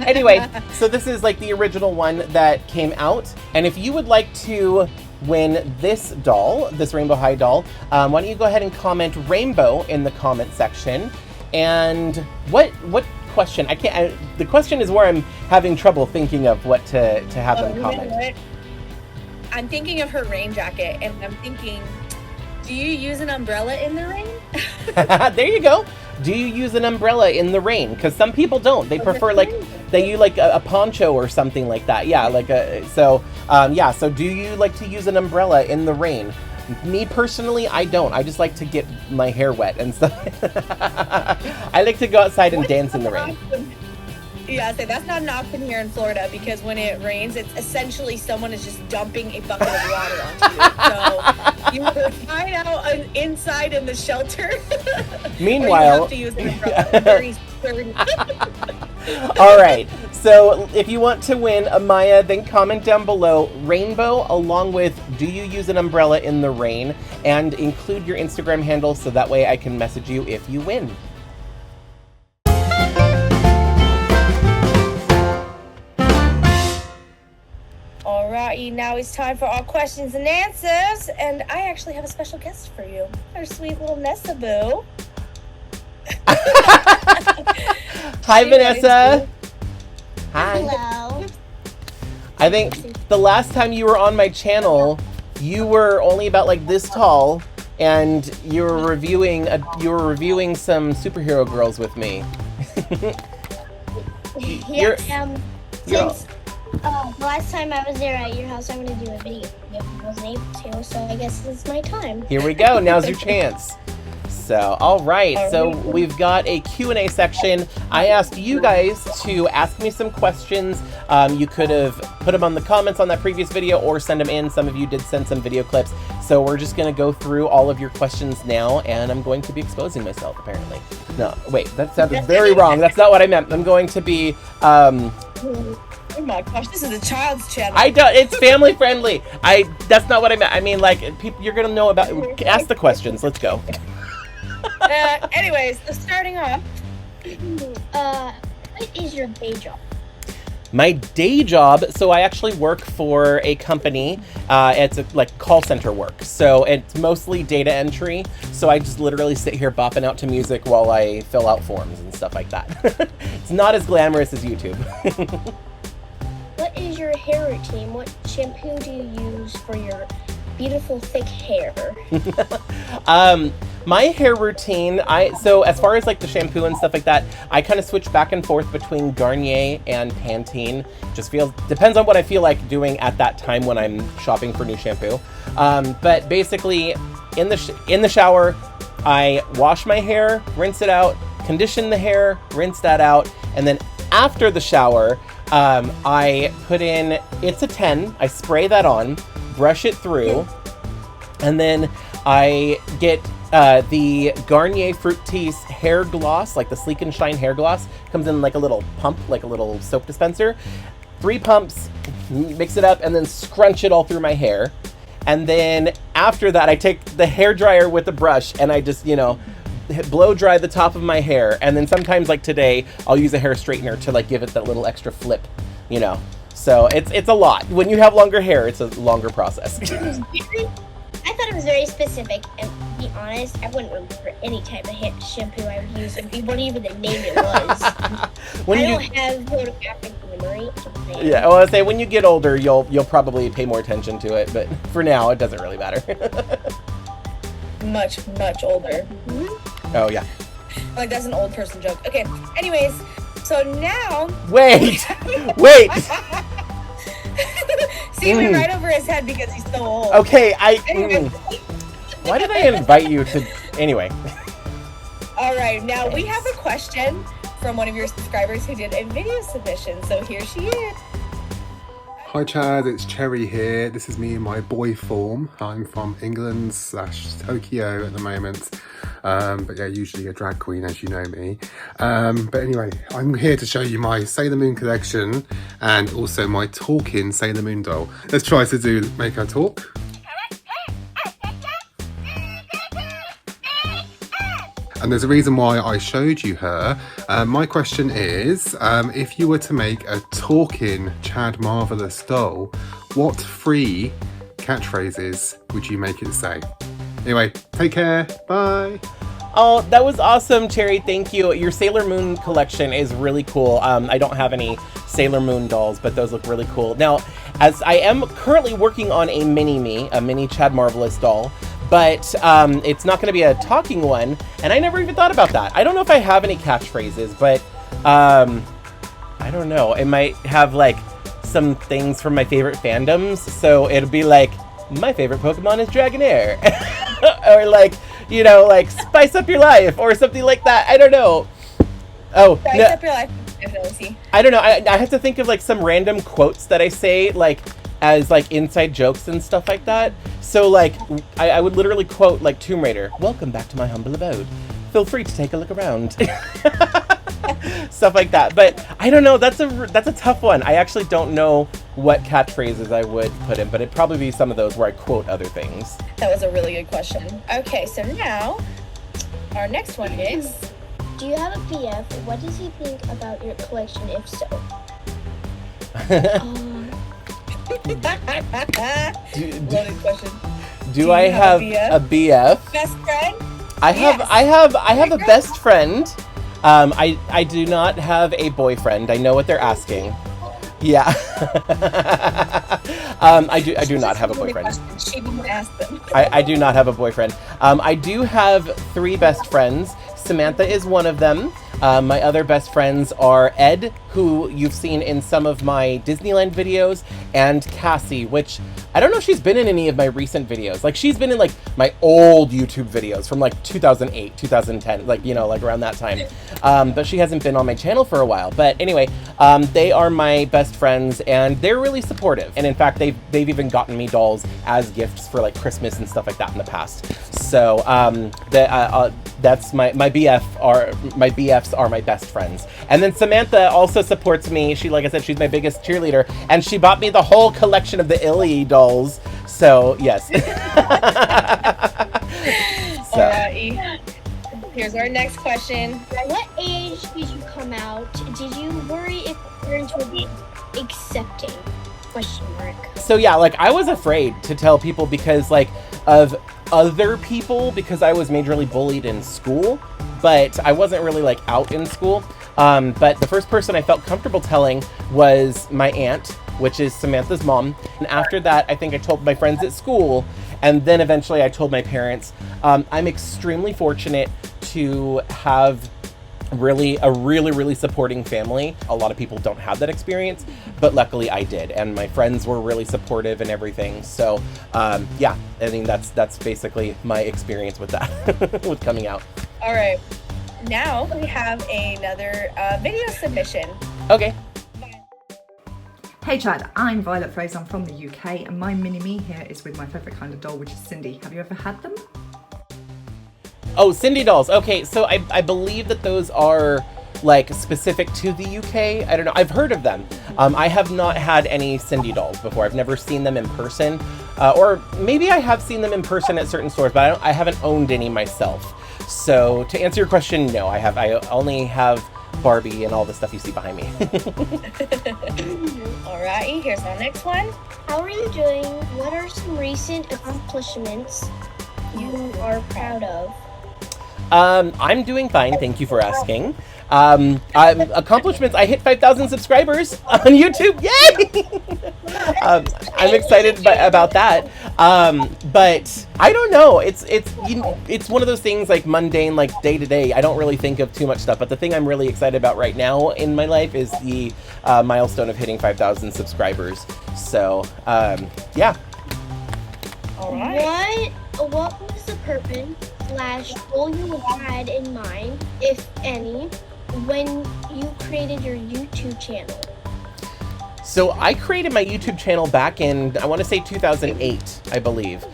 Anyway, so this is like the original one that came out. And if you would like to win this doll, this Rainbow High doll, why don't you go ahead and comment rainbow in the comment section. And what question? The question is where I'm having trouble thinking of what to have them comment. I'm thinking of her rain jacket, and I'm thinking, do you use an umbrella in the rain? There you go. Do you use an umbrella in the rain? Because some people don't. They prefer like they use like a poncho or something like that. Yeah, like so do you like to use an umbrella in the rain? Me personally, I don't. I just like to get my hair wet and stuff. I like to go outside and dance in the rain. Yeah, so that's not an option here in Florida, because when it rains, it's essentially someone is just dumping a bucket of water onto you. So you either hide out inside in the shelter. Meanwhile, or you have to use an umbrella. Very sturdy. All right. So if you want to win a Maya, then comment down below rainbow along with do you use an umbrella in the rain, and include your Instagram handle so that way I can message you if you win. Alrighty, now it's time for our questions and answers, and I actually have a special guest for you, our sweet little Nessa Boo. Hi, Vanessa. Hi. Hello. I think the last time you were on my channel, you were only about like this tall, and you were reviewing some superhero girls with me. Yeah, you're- since last time I was there at your house, I'm going to do a video. I wasn't able to, so I guess it's my time. Here we go. Now's your chance. So, all right. So we've got a Q&A section. I asked you guys to ask me some questions. You could have put them on the comments on that previous video or send them in. Some of you did send some video clips. So we're just going to go through all of your questions now, and I'm going to be exposing myself, apparently. No, wait, that sounded very wrong. That's not what I meant. I'm going to be... Oh my gosh, this is a child's channel. It's family friendly. That's not what I meant. I mean, like, people, you're going to know about... Ask the questions. Let's go. Anyways, so starting off. What is your day job? My day job, so I actually work for a company. It's like call center work. So it's mostly data entry. So I just literally sit here bopping out to music while I fill out forms and stuff like that. It's not as glamorous as YouTube. What is your hair routine? What shampoo do you use for your beautiful thick hair? My hair routine, so as far as like the shampoo and stuff like that, I kind of switch back and forth between Garnier and Pantene. Depends on what I feel like doing at that time when I'm shopping for new shampoo. But basically, in the shower, I wash my hair, rinse it out, condition the hair, rinse that out, and then after the shower, I put in, it's a 10, I spray that on, brush it through, and then I get the Garnier Fructis hair gloss, like the Sleek and Shine hair gloss. Comes in like a little pump, like a little soap dispenser. 3 pumps, mix it up, and then scrunch it all through my hair. And then after that, I take the hair dryer with the brush, and I just, blow dry the top of my hair. And then sometimes, like today, I'll use a hair straightener to like give it that little extra flip, So it's a lot. When you have longer hair, it's a longer process. I thought it was very specific, and to be honest, I wouldn't remember any type of shampoo I would use, and what even the name it was. I don't have photographic memory. Yeah, well, I say when you get older, you'll probably pay more attention to it, but for now, it doesn't really matter. Much older. Oh yeah. Like that's an old person joke. Okay. Anyways, so now. Wait. See, we right over his head because he's so old. Okay, why did I invite you to... Anyway. All right, now we have a question from one of your subscribers who did a video submission, so here she is. Hi Chad, it's Cherry here. This is me in my boy form. I'm from England/Tokyo at the moment. But yeah, usually a drag queen, as you know me. But anyway, I'm here to show you my Sailor Moon collection and also my talking Sailor Moon doll. Let's try to make her talk. And there's a reason why I showed you her. My question is, if you were to make a talking Chad Marvelous doll, what 3 catchphrases would you make it say? Anyway, take care. Bye. Oh, that was awesome, Cherry. Thank you. Your Sailor Moon collection is really cool. I don't have any Sailor Moon dolls, but those look really cool. Now, as I am currently working on a mini Chad Marvelous doll, but it's not going to be a talking one, and I never even thought about that. I don't know if I have any catchphrases, but I don't know. It might have like some things from my favorite fandoms, so it'll be like, my favorite Pokemon is Dragonair, or like, you know, like spice up your life or something like that. I don't know. Oh, Spice no, up your life. Definitely. I don't know. I have to think of like some random quotes that I say like as like inside jokes and stuff like that. So like I would literally quote like Tomb Raider, "Welcome back to my humble abode. Feel free to take a look around." Stuff like that. But I don't know. That's a tough one. I actually don't know what catchphrases I would put in, but it'd probably be some of those where I quote other things. That was a really good question. Okay, so now our next one is, Do you have a PF? What does he think about your collection, if so? loaded question. Do I have a BF? Best friend? I have a best friend. I do not have a boyfriend. I know what they're asking. Yeah. I do not have a boyfriend. She didn't ask them. I do not have a boyfriend. I do have 3 best friends. Samantha is one of them. My other best friends are Ed, who you've seen in some of my Disneyland videos, and Cassie, which I don't know if she's been in any of my recent videos. Like, she's been in like my old YouTube videos from like 2008, 2010, like, you know, like around that time. But she hasn't been on my channel for a while. But anyway, they are my best friends, and they're really supportive. And in fact, they've even gotten me dolls as gifts for like Christmas and stuff like that in the past. So that's my BFs are my best friends. And then Samantha also supports me. She, like I said, she's my biggest cheerleader, and she bought me the whole collection of the Illy dolls. So yes. Alrighty. Here's our next question. At what age did you come out? Did you worry if parents would be accepting? Question mark. So yeah, like I was afraid to tell people because like of other people, because I was majorly bullied in school, but I wasn't really like out in school. But the first person I felt comfortable telling was my aunt, which is Samantha's mom. And after that, I think I told my friends at school, and then eventually I told my parents. I'm extremely fortunate to have a really supporting family. A lot of people don't have that experience, but luckily I did, and my friends were really supportive and everything. So yeah, I mean that's basically my experience with that, with coming out. All right, now we have another video submission. Okay. Hey Chad, I'm Violet Fraser, I'm from the UK, and my mini-me here is with my favourite kind of doll, which is Cindy. Have you ever had them? Oh, Cindy dolls. Okay, so I believe that those are like specific to the UK. I don't know. I've heard of them. I have not had any Cindy dolls before. I've never seen them in person, or maybe I have seen them in person at certain stores, but I haven't owned any myself. So to answer your question, no, I only have Barbie and all the stuff you see behind me. Alrighty, here's our next one. How are you doing? What are some recent accomplishments you are proud of? I'm doing fine. Thank you for asking. Accomplishments. I hit 5,000 subscribers on YouTube. Yay! I'm excited about that. But I don't know. It's one of those things like mundane, like day to day. I don't really think of too much stuff. But the thing I'm really excited about right now in my life is the milestone of hitting 5,000 subscribers. So yeah. All right. What was the purpose/goal you had in mind, if any, when you created your YouTube channel? So I created my YouTube channel back in, I want to say 2008, I believe.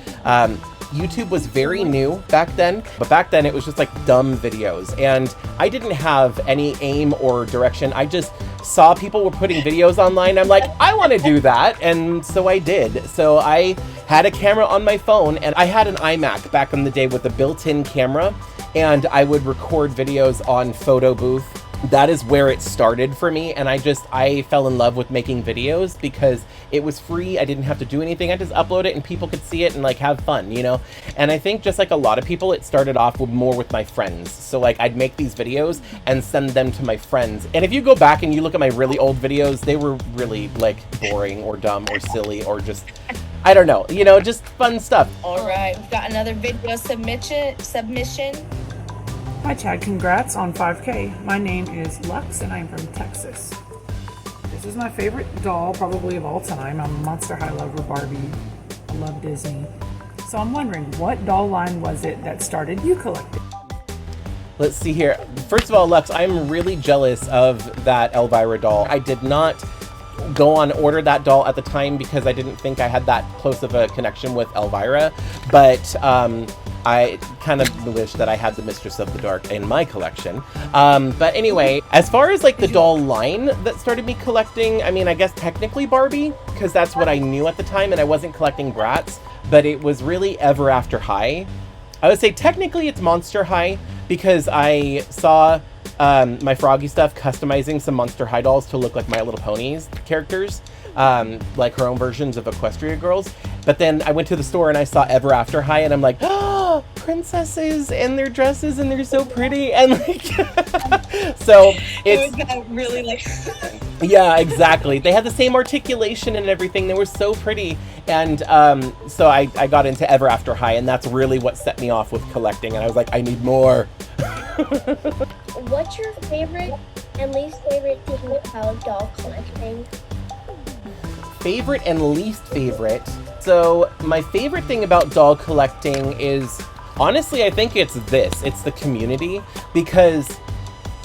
YouTube was very new back then, but back then it was just like dumb videos, and I didn't have any aim or direction. I just saw people were putting videos online. I'm like, I want to do that, and so I did. So I had a camera on my phone, and I had an iMac back in the day with a built-in camera, and I would record videos on photo booth that is where it started for me. And I fell in love with making videos because it was free. I didn't have to do anything. I just upload it and people could see it and like have fun, you know? And I think just like a lot of people, it started off with more with my friends. So like I'd make these videos and send them to my friends. And if you go back and you look at my really old videos, they were really like boring or dumb or silly or just, I don't know, you know, just fun stuff. All right, we've got another video submission. Hi Chad, congrats on 5K. My name is Lux and I'm from Texas. This is my favorite doll probably of all time. I'm a Monster High lover, Barbie. I love Disney. So I'm wondering, what doll line was it that started you collecting? Let's see here. First of all, Lux, I'm really jealous of that Elvira doll. I did not go on order that doll at the time because I didn't think I had that close of a connection with Elvira, but I kind of wish that I had the Mistress of the Dark in my collection. But anyway, as far as like the doll line that started me collecting, I mean, I guess technically Barbie, because that's what I knew at the time and I wasn't collecting Bratz, but it was really Ever After High. I would say technically it's Monster High because I saw my Froggy stuff customizing some Monster High dolls to look like My Little Ponies characters, like her own versions of Equestria girls. But then I went to the store and I saw Ever After High and I'm like, oh, princesses and their dresses and they're so pretty and like, so it's really like, yeah, exactly. They had the same articulation and everything. They were so pretty. And so I got into Ever After High and that's really what set me off with collecting. And I was like, I need more. What's your favorite and least favorite thing about doll collecting? Favorite and least favorite. So my favorite thing about doll collecting is, honestly, I think it's this. It's the community. Because,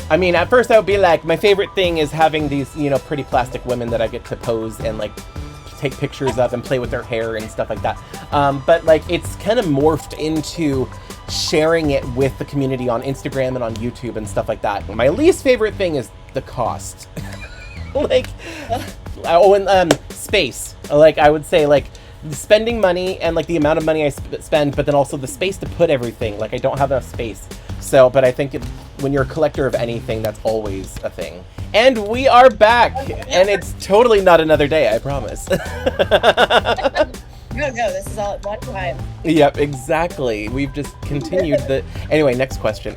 I mean, at first I would be like, my favorite thing is having these, you know, pretty plastic women that I get to pose and like take pictures of and play with their hair and stuff like that. But like, it's kind of morphed into sharing it with the community on Instagram and on YouTube and stuff like that. My least favorite thing is the cost. Like, oh, and space. Like, I would say, like, spending money and like the amount of money I spend, but then also the space to put everything. Like, I don't have enough space. So, but I think when you're a collector of anything, that's always a thing. And we are back, and it's totally not another day, I promise. No, this is all at one time. Yep, exactly. We've just continued the... Anyway, next question.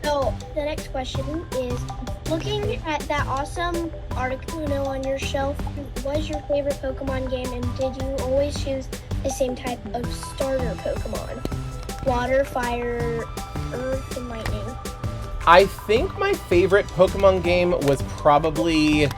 So the next question is, looking at that awesome Articuno on your shelf, what is your favorite Pokemon game, and did you always choose the same type of starter Pokemon? Water, fire, earth, and lightning. I think my favorite Pokemon game was probably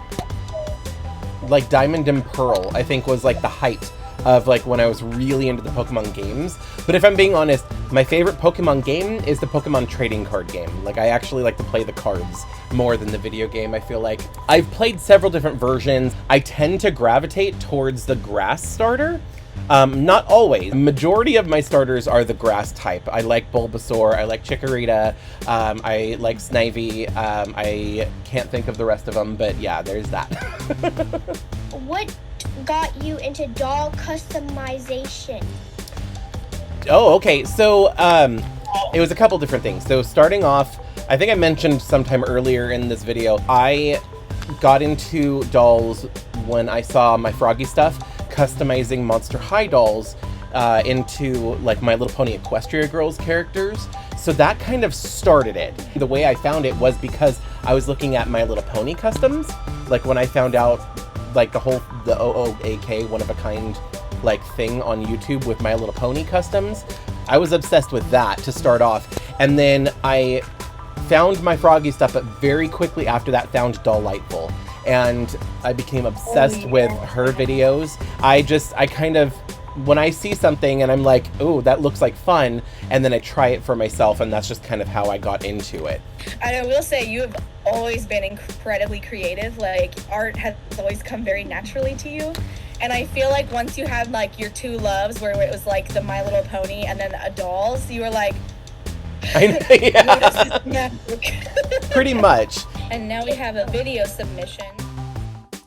like Diamond and Pearl. I think was like the height of like when I was really into the Pokemon games. But if I'm being honest, my favorite Pokemon game is the Pokemon trading card game. Like, I actually like to play the cards more than the video game, I feel like. I've played several different versions. I tend to gravitate towards the grass starter. Not always. Majority of my starters are the grass type. I like Bulbasaur, I like Chikorita, I like Snivy, I can't think of the rest of them, but yeah, there's that. What got you into doll customization? Oh, okay, so it was a couple different things. So starting off, I think I mentioned sometime earlier in this video, I got into dolls when I saw my Froggy stuff customizing Monster High dolls into like My Little Pony Equestria girls characters. So that kind of started it. The way I found it was because I was looking at My Little Pony customs. Like when I found out like the OOAK one of a kind like thing on YouTube with My Little Pony customs, I was obsessed with that to start off. And then I found my Froggy stuff, but very quickly after that found Dolliteful. And I became obsessed with her videos. I kind of, when I see something and I'm like, oh, that looks like fun, and then I try it for myself, and that's just kind of how I got into it. And I will say, you have always been incredibly creative. Like, art has always come very naturally to you. And I feel like once you had like your two loves, where it was like the My Little Pony and then dolls, you were like, I know, yeah. Pretty much. And now we have a video submission.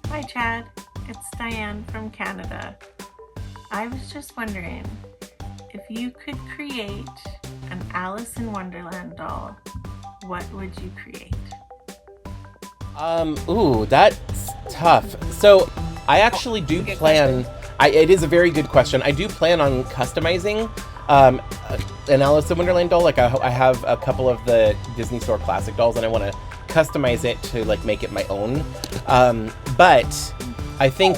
Hi Chad, it's Diane from Canada. I was just wondering if you could create an Alice in Wonderland doll, what would you create? Ooh, that's tough. So I actually do plan, it is a very good question. I do plan on customizing an Alice in Wonderland doll. Like I have a couple of the Disney Store classic dolls and I want to customize it to like make it my own. But I think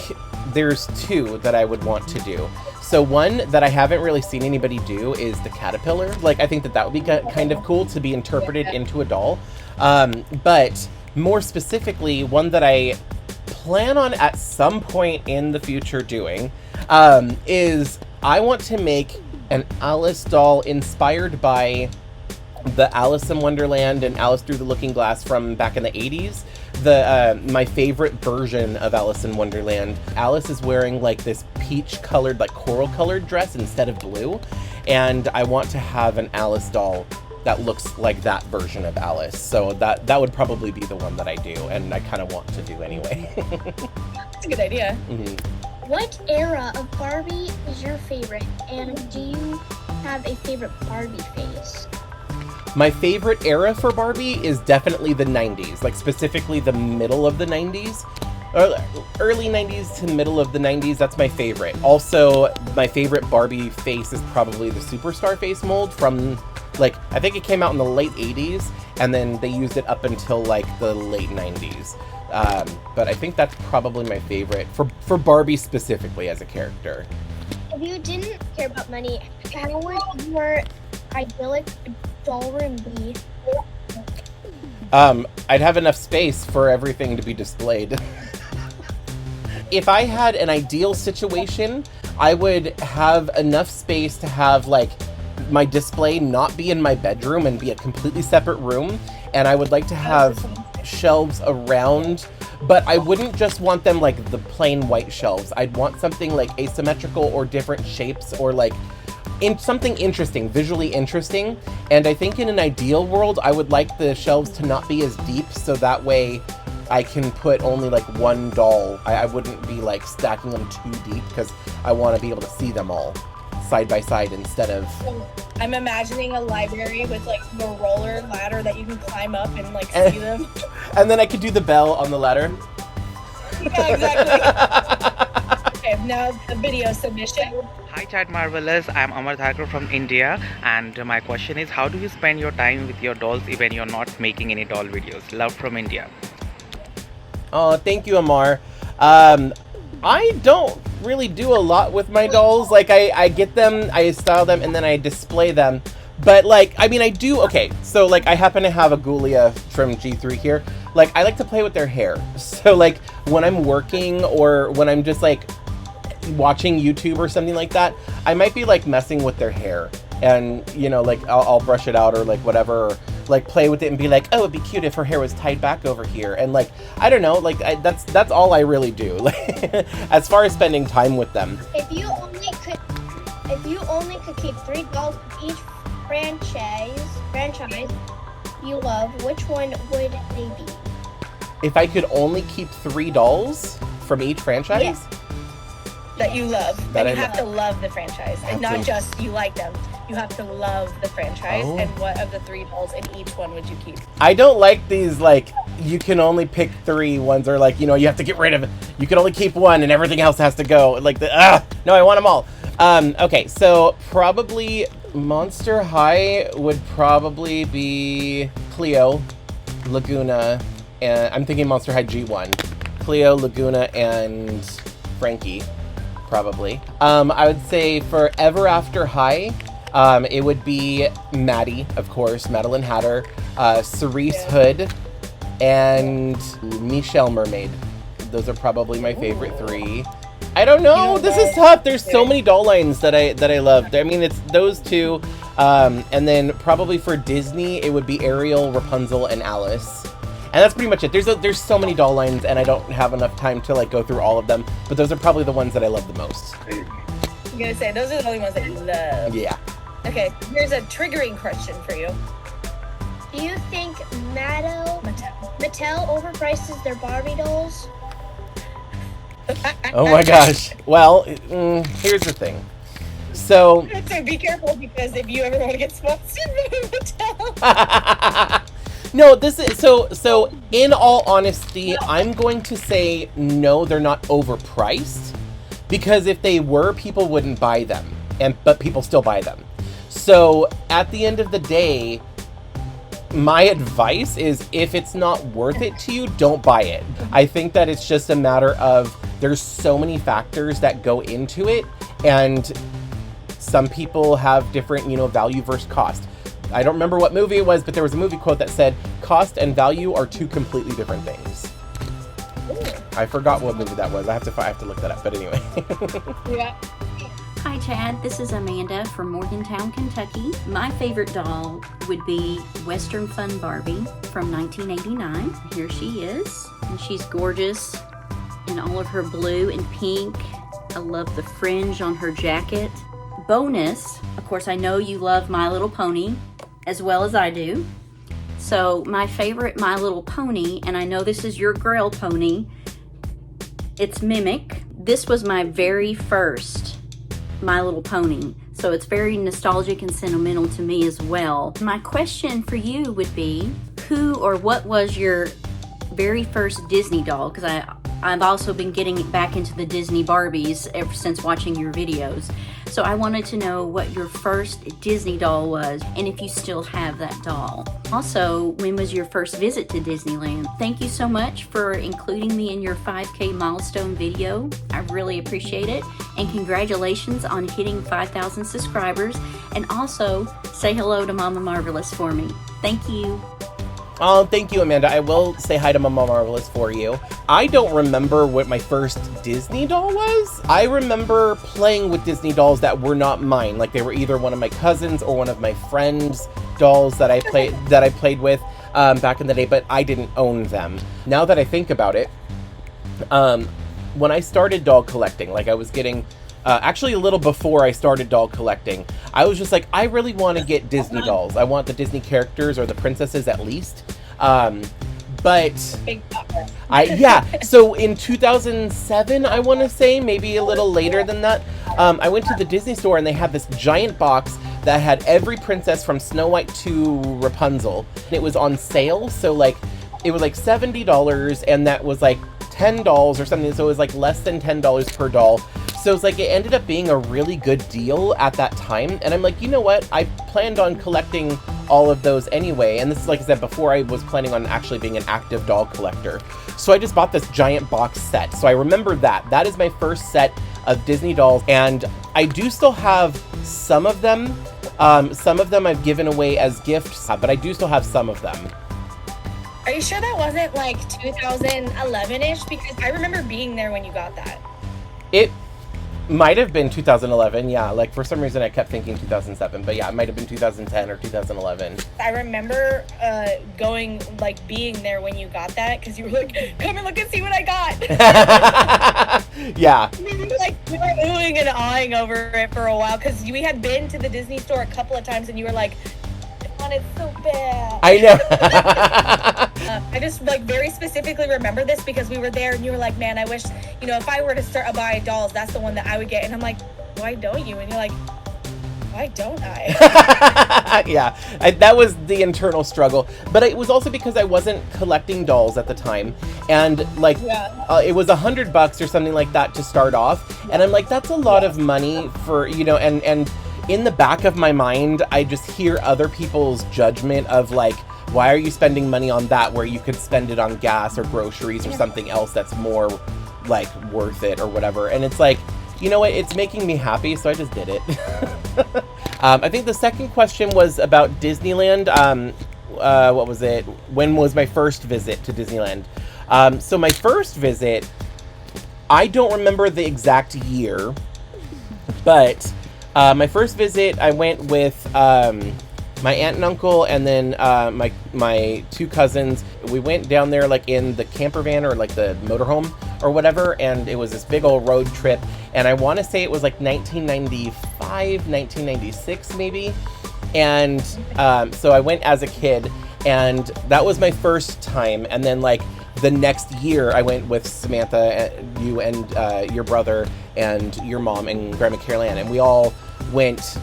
there's two that I would want to do. So one that I haven't really seen anybody do is the caterpillar. Like I think that would be kind of cool to be interpreted into a doll. But more specifically, one that I plan on at some point in the future doing is I want to make an Alice doll inspired by the Alice in Wonderland and Alice Through the Looking Glass from back in the 80s. My favorite version of Alice in Wonderland. Alice is wearing like this peach colored, like coral colored dress instead of blue. And I want to have an Alice doll that looks like that version of Alice. So that would probably be the one that I do, and I kind of want to do anyway. That's a good idea. Mm-hmm. What era of Barbie is your favorite? And do you have a favorite Barbie face? My favorite era for Barbie is definitely the 90s, like specifically the middle of the 90s. Early 90s to middle of the 90s, that's my favorite. Also, my favorite Barbie face is probably the Superstar face mold from, like, I think it came out in the late 80s, and then they used it up until, like, the late 90s. But I think that's probably my favorite, for Barbie specifically as a character. If you didn't care about money, how would your idyllic doll room be? I'd have enough space for everything to be displayed. If I had an ideal situation, I would have enough space to have, like, my display not be in my bedroom and be a completely separate room. And I would like to have shelves around, but I wouldn't just want them like the plain white shelves. I'd want something like asymmetrical or different shapes, or like something interesting, visually interesting. And I think in an ideal world, I would like the shelves to not be as deep, so that way I can put only like one doll. I wouldn't be like stacking them too deep, because I want to be able to see them all side by side instead of... I'm imagining a library with like the roller ladder that you can climb up and like see them. And then I could do the bell on the ladder. Yeah, exactly. Okay, now the video submission. Hi Chat Marvelous, I'm Amar Thakur from India, and my question is, how do you spend your time with your dolls when you're not making any doll videos? Love from India. Oh, thank you, Amar. I don't really do a lot with my dolls. Like, I get them, I style them, and then I display them. But, like, I mean, I do, okay, so, like, I happen to have a Ghoulia from G3 here. Like, I like to play with their hair. So, like, when I'm working or when I'm just, like, watching YouTube or something like that, I might be, like, messing with their hair. And, you know, like, I'll brush it out or, like, whatever, or, like, play with it and be like, oh, it'd be cute if her hair was tied back over here. And, like, I don't know, like, that's all I really do, as far as spending time with them. If you only could keep 3 dolls from each franchise you love, which one would they be? If I could only keep 3 dolls from each franchise? Yes. That you love. That and you I have to love the franchise. And not just you like them. You have to love the franchise. Oh. And what of the 3 dolls in each one would you keep? I don't like these, like, you can only pick 3 ones, or like, you know, you have to get rid of it. You can only keep 1 and everything else has to go. Like, no, I want them all. Okay, so probably Monster High would probably be Cleo, Laguna, and I'm thinking Monster High G1. Cleo, Laguna, and Frankie, probably. I would say for Ever After High, it would be Maddie, of course, Madeline Hatter, Cerise Hood, and Michelle Mermaid. Those are probably my favorite 3. I don't know. This is tough. There's so many doll lines that I love. I mean, it's those 2, and then probably for Disney, it would be Ariel, Rapunzel, and Alice. And that's pretty much it. There's so many doll lines, and I don't have enough time to like go through all of them. But those are probably the ones that I love the most. I'm gonna say those are the only ones that you love. Yeah. Okay, here's a triggering question for you. Do you think Mattel overprices their Barbie dolls? Oh my gosh. Well, here's the thing. So be careful, because if you ever want to get sponsored by Mattel. No, this is so in all honesty, I'm going to say no, they're not overpriced, because if they were, people wouldn't buy them, but people still buy them. So at the end of the day, my advice is, if it's not worth it to you, don't buy it. I think that it's just a matter of, there's so many factors that go into it, and some people have different, value versus cost. I don't remember what movie it was, but there was a movie quote that said, cost and value are two completely different things. I forgot what movie that was. I have to look that up, but anyway. Yeah. Hi Chad, this is Amanda from Morgantown, Kentucky. My favorite doll would be Western Fun Barbie from 1989. Here she is, and she's gorgeous in all of her blue and pink. I love the fringe on her jacket. Bonus, of course, I know you love My Little Pony as well as I do. So my favorite My Little Pony, and I know this is your Grail pony, it's Mimic. This was my very first My Little Pony, so it's very nostalgic and sentimental to me as well. My question for you would be, who or what was your very first Disney doll? Because I've also been getting back into the Disney Barbies ever since watching your videos. So I wanted to know what your first Disney doll was, and if you still have that doll. Also, when was your first visit to Disneyland? Thank you so much for including me in your 5K milestone video. I really appreciate it. And congratulations on hitting 5,000 subscribers. And also, say hello to Mama Marvelous for me. Thank you. Oh, thank you, Amanda. I will say hi to Mama Marvelous for you. I don't remember what my first Disney doll was. I remember playing with Disney dolls that were not mine. Like, they were either one of my cousins or one of my friends' dolls that I played with back in the day, but I didn't own them. Now that I think about it, when I started doll collecting, like I was getting, actually a little before I started doll collecting, I was just like, I really want to get Disney dolls. I want the Disney characters or the princesses at least. But so in 2007, I want to say, maybe a little later than that, I went to the Disney store and they had this giant box that had every princess from Snow White to Rapunzel. And it was on sale, so like, it was like $70, and that was like 10 dolls or something, so it was like less than $10 per doll. So it's like, it ended up being a really good deal at that time. And I'm like, you know what? I planned on collecting all of those anyway. And this is, like I said, before I was planning on actually being an active doll collector. So I just bought this giant box set. So I remember that. That is my first set of Disney dolls. And I do still have some of them. Some of them I've given away as gifts, but I do still have some of them. Are you sure that wasn't like 2011-ish? Because I remember being there when you got that. It might have been 2011, yeah. Like, for some reason I kept thinking 2007, but yeah, it might have been 2010 or 2011. I remember being there when you got that, because you were like, come and look and see what I got. Yeah. We were oohing and awing over it for a while, because we had been to the Disney store a couple of times and you were like, it's so bad. I know. I just very specifically remember this because we were there and you were like, man, I wish, if I were to start buying dolls, that's the one that I would get. And I'm like, why don't you? And you're like, why don't I? Yeah, that was the internal struggle. But it was also because I wasn't collecting dolls at the time. And it was $100 or something like that to start off. And I'm like, that's a lot of money for, and in the back of my mind, I just hear other people's judgment of like, why are you spending money on that where you could spend it on gas or groceries or something else that's more like worth it or whatever. And it's like, you know what? It's making me happy, so I just did it. I think the second question was about Disneyland. What was it? When was my first visit to Disneyland? So my first visit, I don't remember the exact year, but my first visit, I went with my aunt and uncle, and then my two cousins. We went down there like in the camper van or like the motorhome or whatever, and it was this big old road trip. And I want to say it was like 1995, 1996 maybe. And so I went as a kid, and that was my first time. And then like the next year, I went with Samantha, you and your brother, and your mom and Grandma Carol Ann, and we all went.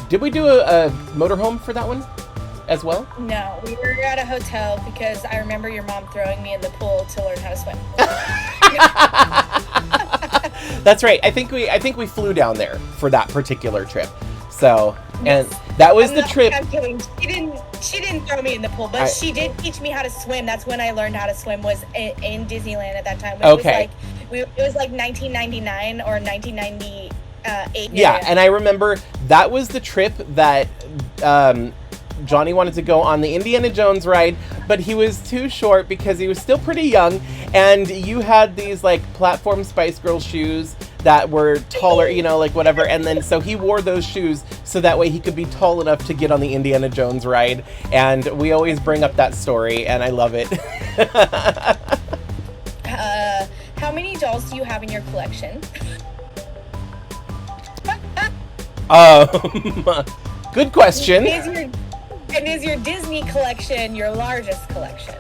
Did we do a motorhome for that one? as well? No, we were at a hotel because I remember your mom throwing me in the pool to learn how to swim. That's right. I think we flew down there for that particular trip. So, and that was the trip. I'm kidding. She didn't throw me in the pool, but she did teach me how to swim. That's when I learned how to swim, was in Disneyland at that time. Okay. It was like 1999 or 1998. Yeah, and I remember that was the trip that Johnny wanted to go on the Indiana Jones ride, but he was too short because he was still pretty young, and you had these like platform Spice Girl shoes that were taller, you know, like whatever, and then so he wore those shoes so that way he could be tall enough to get on the Indiana Jones ride, and we always bring up that story, and I love it. How many dolls do you have in your collection? Good question. Is your Disney collection your largest collection?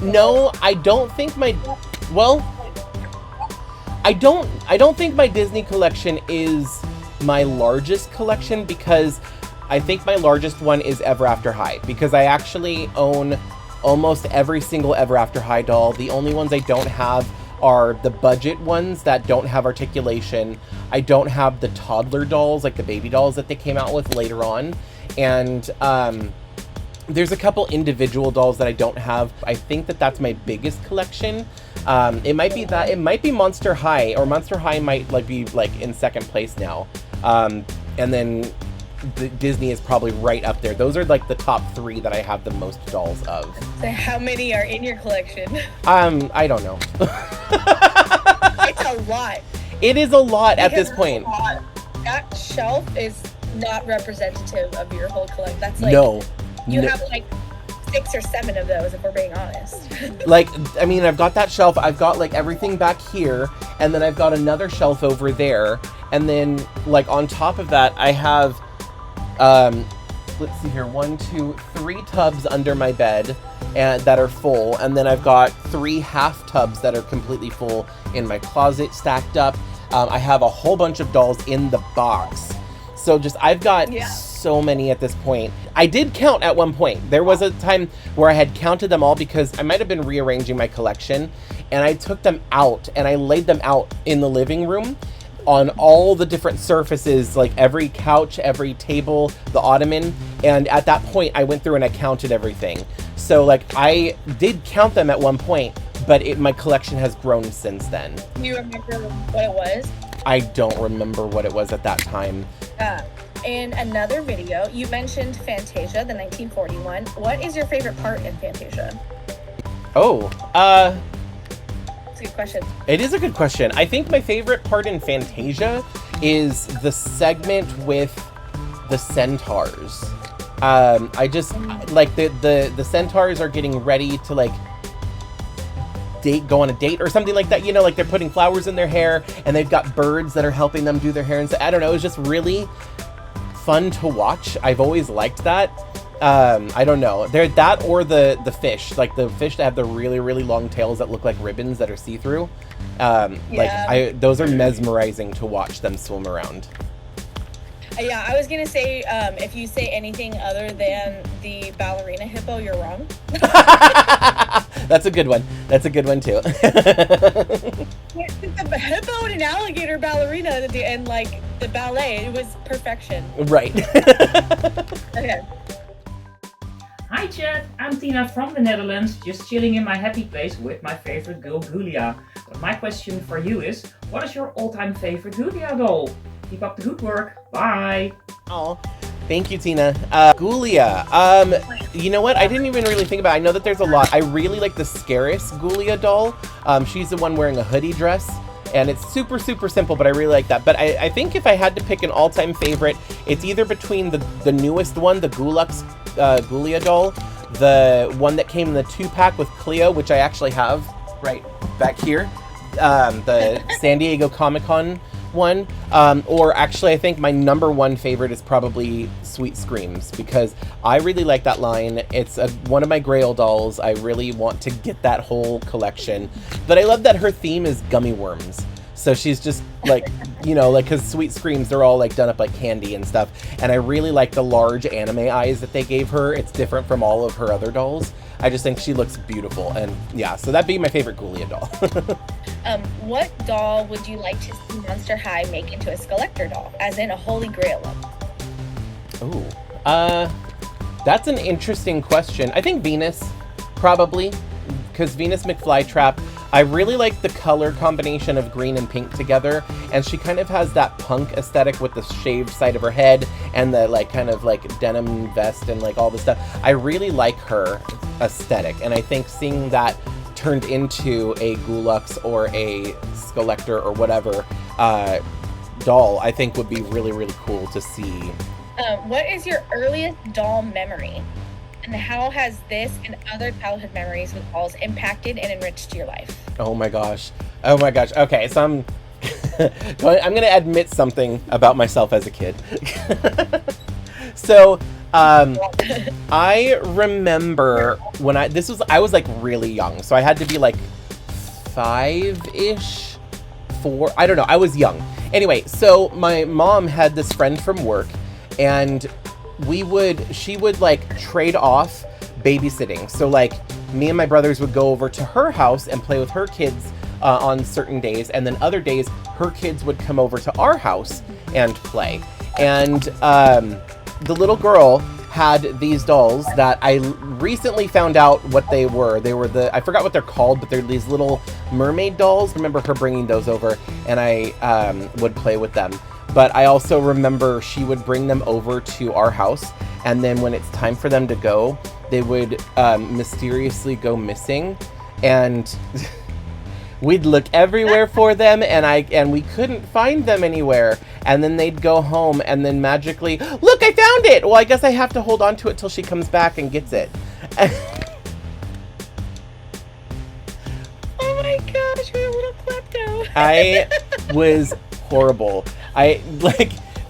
No, I don't think my, well, I don't think my Disney collection is my largest collection, because I think my largest one is Ever After High, because I actually own almost every single Ever After High doll. The only ones I don't have are the budget ones that don't have articulation. I don't have the toddler dolls, like the baby dolls that they came out with later on. And there's a couple individual dolls that I don't have. I think that that's my biggest collection. It might be that, it might be Monster High, or Monster High might like be like in second place now. And then Disney is probably right up there. Those are like the top 3 that I have the most dolls of. So how many are in your collection? I don't know. It's a lot. It is a lot at this point. That shelf is not representative of your whole collection. That's like, you have like 6 or 7 of those, if we're being honest. Like, I mean, I've got that shelf. I've got like everything back here, and then I've got another shelf over there, and then like on top of that, I have let's see here, 1, 2, 3 tubs under my bed and that are full, and then I've got 3 half tubs that are completely full in my closet stacked up. I have a whole bunch of dolls in the box, so just I've got so many at this point. I did count at one point. There was a time where I had counted them all because I might have been rearranging my collection, and I took them out and I laid them out in the living room on all the different surfaces, like every couch, every table, the ottoman, and at that point I went through and I counted everything. So like I did count them at one point, but my collection has grown since then. Do you remember what it was? I don't remember what it was at that time. In another video, you mentioned Fantasia, the 1941. What is your favorite part in Fantasia? That's a good question. It is a good question. I think my favorite part in Fantasia is the segment with the centaurs. I just like the centaurs are getting ready to like go on a date or something like that, you know, like they're putting flowers in their hair and they've got birds that are helping them do their hair, and so I don't know, it was just really fun to watch. I've always liked that. I don't know, they're that or the fish, like the fish that have the really, really long tails that look like ribbons that are see-through. Like those are mesmerizing to watch them swim around. Yeah, I was gonna say, if you say anything other than the ballerina hippo, you're wrong. That's a good one. That's a good one too. The hippo and an alligator ballerina and like the ballet, it was perfection. Right. Okay. Hi Chad, I'm Tina from the Netherlands, just chilling in my happy place with my favorite girl Gulia. But my question for you is, what is your all-time favorite Gulia doll? Keep up the good work. Bye. Oh, thank you, Tina. Gulia. You know what? I didn't even really think about it. I know that there's a lot. I really like the Scaris Gulia doll. She's the one wearing a hoodie dress, and it's super, super simple, but I really like that. But I think if I had to pick an all-time favorite, it's either between the newest one, the Gulux Gulia doll, the one that came in the 2-pack with Cleo, which I actually have right back here, the San Diego Comic-Con one, or actually I think my number one favorite is probably Sweet Screams, because I really like that line. It's one of my Grail dolls. I really want to get that whole collection, but I love that her theme is gummy worms. So she's just like, you know, like, because Sweet Screams, they're all like done up like candy and stuff. And I really like the large anime eyes that they gave her. It's different from all of her other dolls. I just think she looks beautiful. And yeah, so that'd be my favorite Ghoulia doll. What doll would you like to see Monster High make into a Skeletor doll, as in a Holy Grail one? Ooh, that's an interesting question. I think Venus, probably, because Venus McFlytrap, I really like the color combination of green and pink together, and she kind of has that punk aesthetic with the shaved side of her head and the like kind of like denim vest and like all this stuff. I really like her aesthetic, and I think seeing that turned into a Ghoulux or a Skeletor or whatever doll, I think would be really, really cool to see. What is your earliest doll memory? And how has this and other childhood memories with dolls impacted and enriched your life? Oh my gosh. Oh my gosh. Okay, so I'm going to admit something about myself as a kid. So, I remember when I was like really young. So I had to be like 5-ish, 4, I don't know. I was young. Anyway, so my mom had this friend from work, and she would like trade off babysitting. So like me and my brothers would go over to her house and play with her kids on certain days, and then other days her kids would come over to our house and play. And the little girl had these dolls that I recently found out what they were. They were I forgot what they're called, but they're these little mermaid dolls. I remember her bringing those over, and I would play with them. But I also remember she would bring them over to our house, and then when it's time for them to go, they would mysteriously go missing, and we'd look everywhere for them, and we couldn't find them anywhere. And then they'd go home, and then magically, look, I found it! Well, I guess I have to hold on to it till she comes back and gets it. Oh my gosh, we're a little klepto. I was horrible.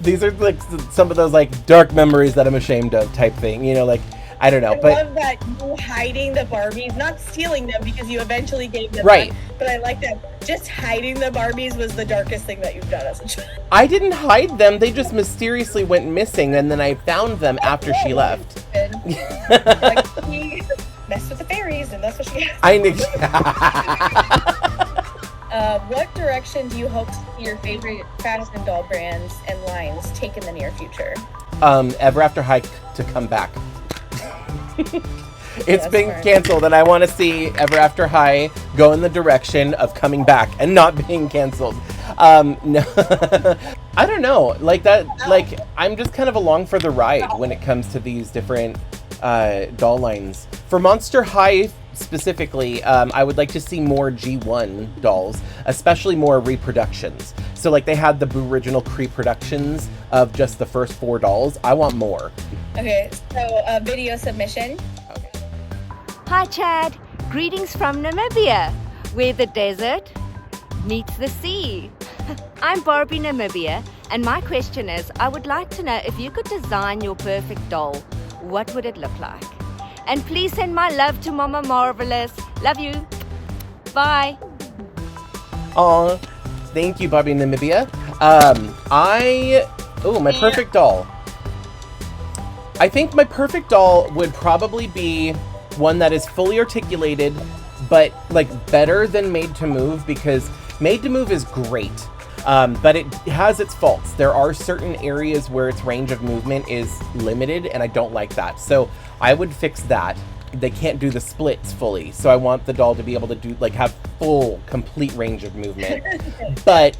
These are like some of those like dark memories that I'm ashamed of type thing, you know, like, I don't know. I love that you hiding the Barbies, not stealing them because you eventually gave them right. back, but I like that just hiding the Barbies was the darkest thing that you've done as a child. I didn't hide them. They just mysteriously went missing, and then I found them after she left. Like, she messed with the fairies, and that's what she has. I knew. What direction do you hope to see your favorite fashion doll brands and lines take in the near future? Ever After High to come back. It's been canceled, and I want to see Ever After High go in the direction of coming back and not being canceled. No, I don't know. Like that. Like, I'm just kind of along for the ride when it comes to these different doll lines. For Monster High specifically, I would like to see more G1 dolls, especially more reproductions. So like they had the Boo Original pre-productions of just the first 4 dolls. I want more. Okay, so video submission. Hi Chad, greetings from Namibia, where the desert meets the sea. I'm Barbie Namibia, and my question is, I would like to know if you could design your perfect doll, what would it look like? And please send my love to Mama Marvelous. Love you. Bye. Aw, thank you, Barbie Namibia. My perfect doll. I think my perfect doll would probably be one that is fully articulated, but like better than Made to Move, because Made to Move is great, but it has its faults. There are certain areas where its range of movement is limited, and I don't like that. So I would fix that. They can't do the splits fully, so I want the doll to be able to do have full, complete range of movement, but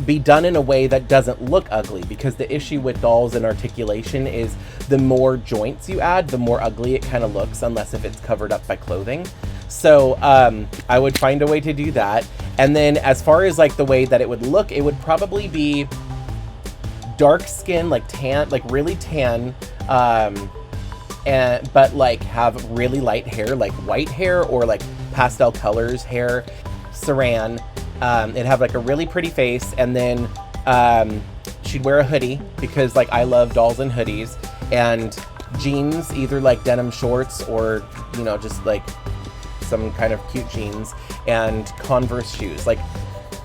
be done in a way that doesn't look ugly, because the issue with dolls and articulation is the more joints you add, the more ugly it kind of looks, unless if it's covered up by clothing. So I would find a way to do that. And then as far as like the way that it would look, it would probably be dark skin, like tan, like really tan, but like have really light hair, like white hair or like pastel colors hair, saran. It'd have like a really pretty face, and then she'd wear a hoodie, because like I love dolls and hoodies, and jeans, either like denim shorts or, you know, just like some kind of cute jeans, and Converse shoes. Like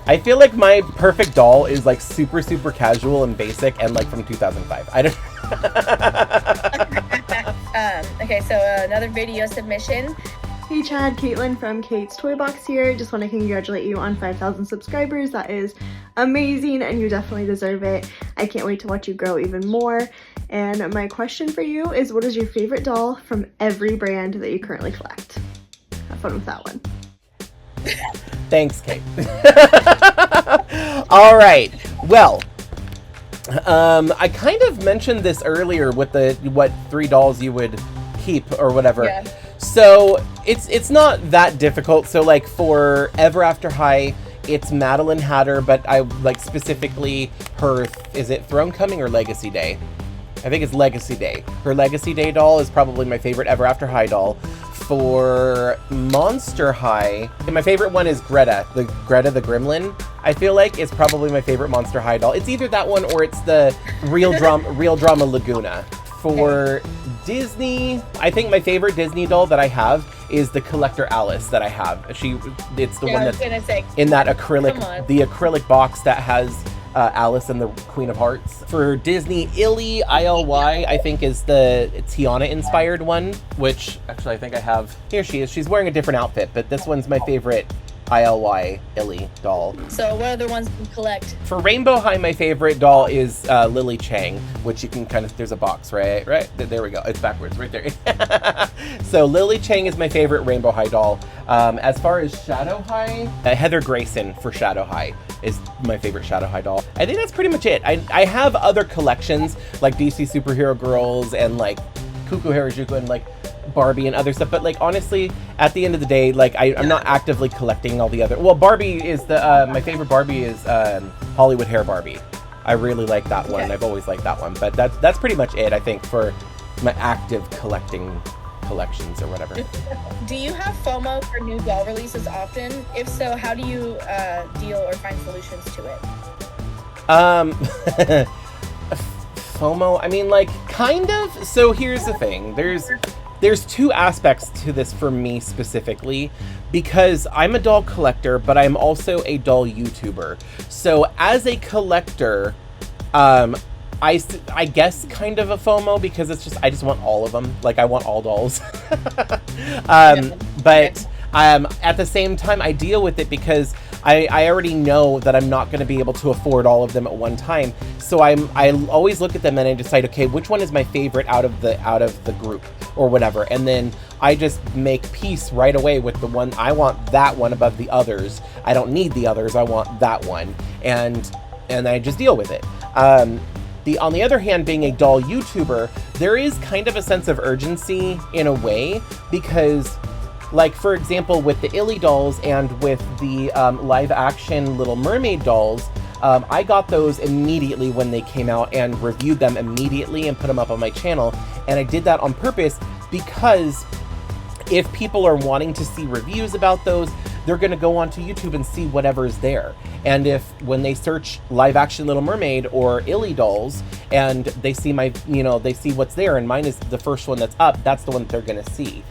I feel like my perfect doll is like super, super casual and basic and like from 2005. I don't. Okay, so another video submission. Hey Chad, Caitlin from Kate's Toy Box here. Just want to congratulate you on 5,000 subscribers. That is amazing and you definitely deserve it. I can't wait to watch you grow even more. And my question for you is, what is your favorite doll from every brand that you currently collect? Have fun with that one. Thanks, Kate. All right. Well, I kind of mentioned this earlier with the what 3 dolls you would keep or whatever. Yeah. So it's not that difficult. So like for Ever After High, it's Madeline Hatter, but I like specifically her, is it Throne Coming or Legacy Day? I think it's Legacy Day. Her Legacy Day doll is probably my favorite Ever After High doll. For Monster High, my favorite one is Greta the Gremlin. I feel like is probably my favorite Monster High doll. It's either that one or it's the Real Drama Laguna. For Disney, I think my favorite Disney doll that I have is the Collector Alice that I have. It's the one that's in that acrylic, the acrylic box that has Alice and the Queen of Hearts. For Disney, ILY, I think is the Tiana inspired one, which actually I think I have. Here she is. She's wearing a different outfit, but this one's my favorite ILY Illy doll. So what other ones do you collect? For Rainbow High, my favorite doll is Lily Chang, which you can kind of, there's a box, right? There we go. It's backwards, right there. So Lily Chang is my favorite Rainbow High doll. As far as Shadow High, Heather Grayson for Shadow High is my favorite Shadow High doll. I think that's pretty much it. I have other collections like DC Superhero Girls and like Kuku Harajuku and like Barbie and other stuff, but like honestly at the end of the day, like I'm not actively collecting all the other, well, Barbie is the my favorite Barbie is Hollywood Hair Barbie. I really like that one. I've always liked that one, but that's pretty much it, I think, for my active collections or whatever. Do you have FOMO for new doll releases often? If so, how do you deal or find solutions to it? FOMO, I mean, like, kind of. So here's the thing. There's 2 aspects to this for me specifically, because I'm a doll collector, but I'm also a doll YouTuber. So as a collector, I guess kind of a FOMO, because it's just, I just want all of them. Like, I want all dolls. But at the same time, I deal with it because I already know that I'm not going to be able to afford all of them at one time. So I always look at them and I decide, okay, which one is my favorite out of the group or whatever. And then I just make peace right away with the one. I want that one above the others. I don't need the others. I want that one. And I just deal with it. On the other hand, being a doll YouTuber, there is kind of a sense of urgency in a way, because like, for example, with the Illy dolls and with the live action Little Mermaid dolls, I got those immediately when they came out and reviewed them immediately and put them up on my channel. And I did that on purpose because if people are wanting to see reviews about those, they're going to go onto YouTube and see whatever's there. And if when they search live action Little Mermaid or Illy dolls and they see they see what's there, and mine is the first one that's up, that's the one that they're going to see.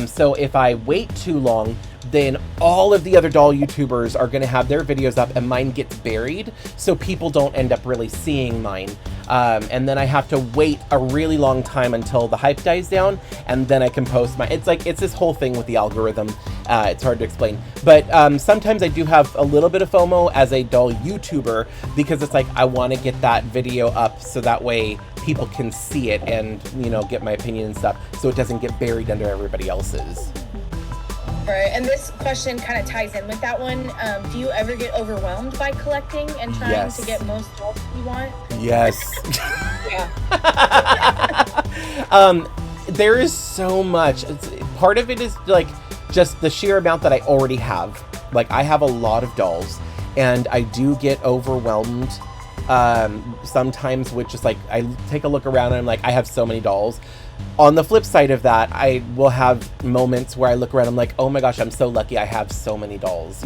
So if I wait too long, then all of the other doll YouTubers are going to have their videos up and mine gets buried, so people don't end up really seeing mine. And then I have to wait a really long time until the hype dies down, and then I can post mine. It's this whole thing with the algorithm. It's hard to explain. But sometimes I do have a little bit of FOMO as a doll YouTuber, because it's like I want to get that video up so that way people can see it and, get my opinion and stuff, so it doesn't get buried under everybody else's. Right, and this question kind of ties in with that one. Do you ever get overwhelmed by collecting and trying to get most dolls you want? Yes. Yeah. There is so much. Part of it is like just the sheer amount that I already have. Like, I have a lot of dolls, and I do get overwhelmed sometimes with just like, I take a look around and I'm like, I have so many dolls. On the flip side of that, I will have moments where I look around, I'm like, oh my gosh, I'm so lucky I have so many dolls,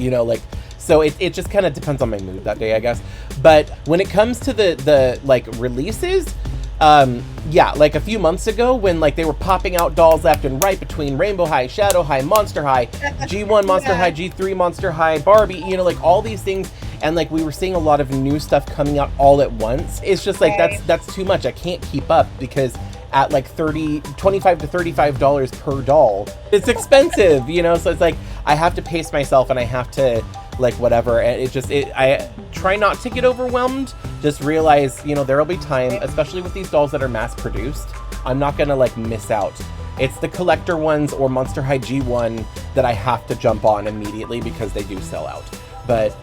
so it just kind of depends on my mood that day, I guess. But when it comes to the like releases, yeah, like a few months ago when like they were popping out dolls left and right between Rainbow High, Shadow High, Monster High, G1 Monster High, G3 Monster High, Barbie, like all these things, and like we were seeing a lot of new stuff coming out all at once. It's just like that's too much. I can't keep up because at like $25 to $35 per doll, it's expensive, you know? So it's like I have to pace myself and I have to like whatever, and I try not to get overwhelmed. Just realize, you know, there'll be time, especially with these dolls that are mass produced, I'm not gonna like miss out. It's the collector ones or Monster High G1 that I have to jump on immediately because they do sell out. But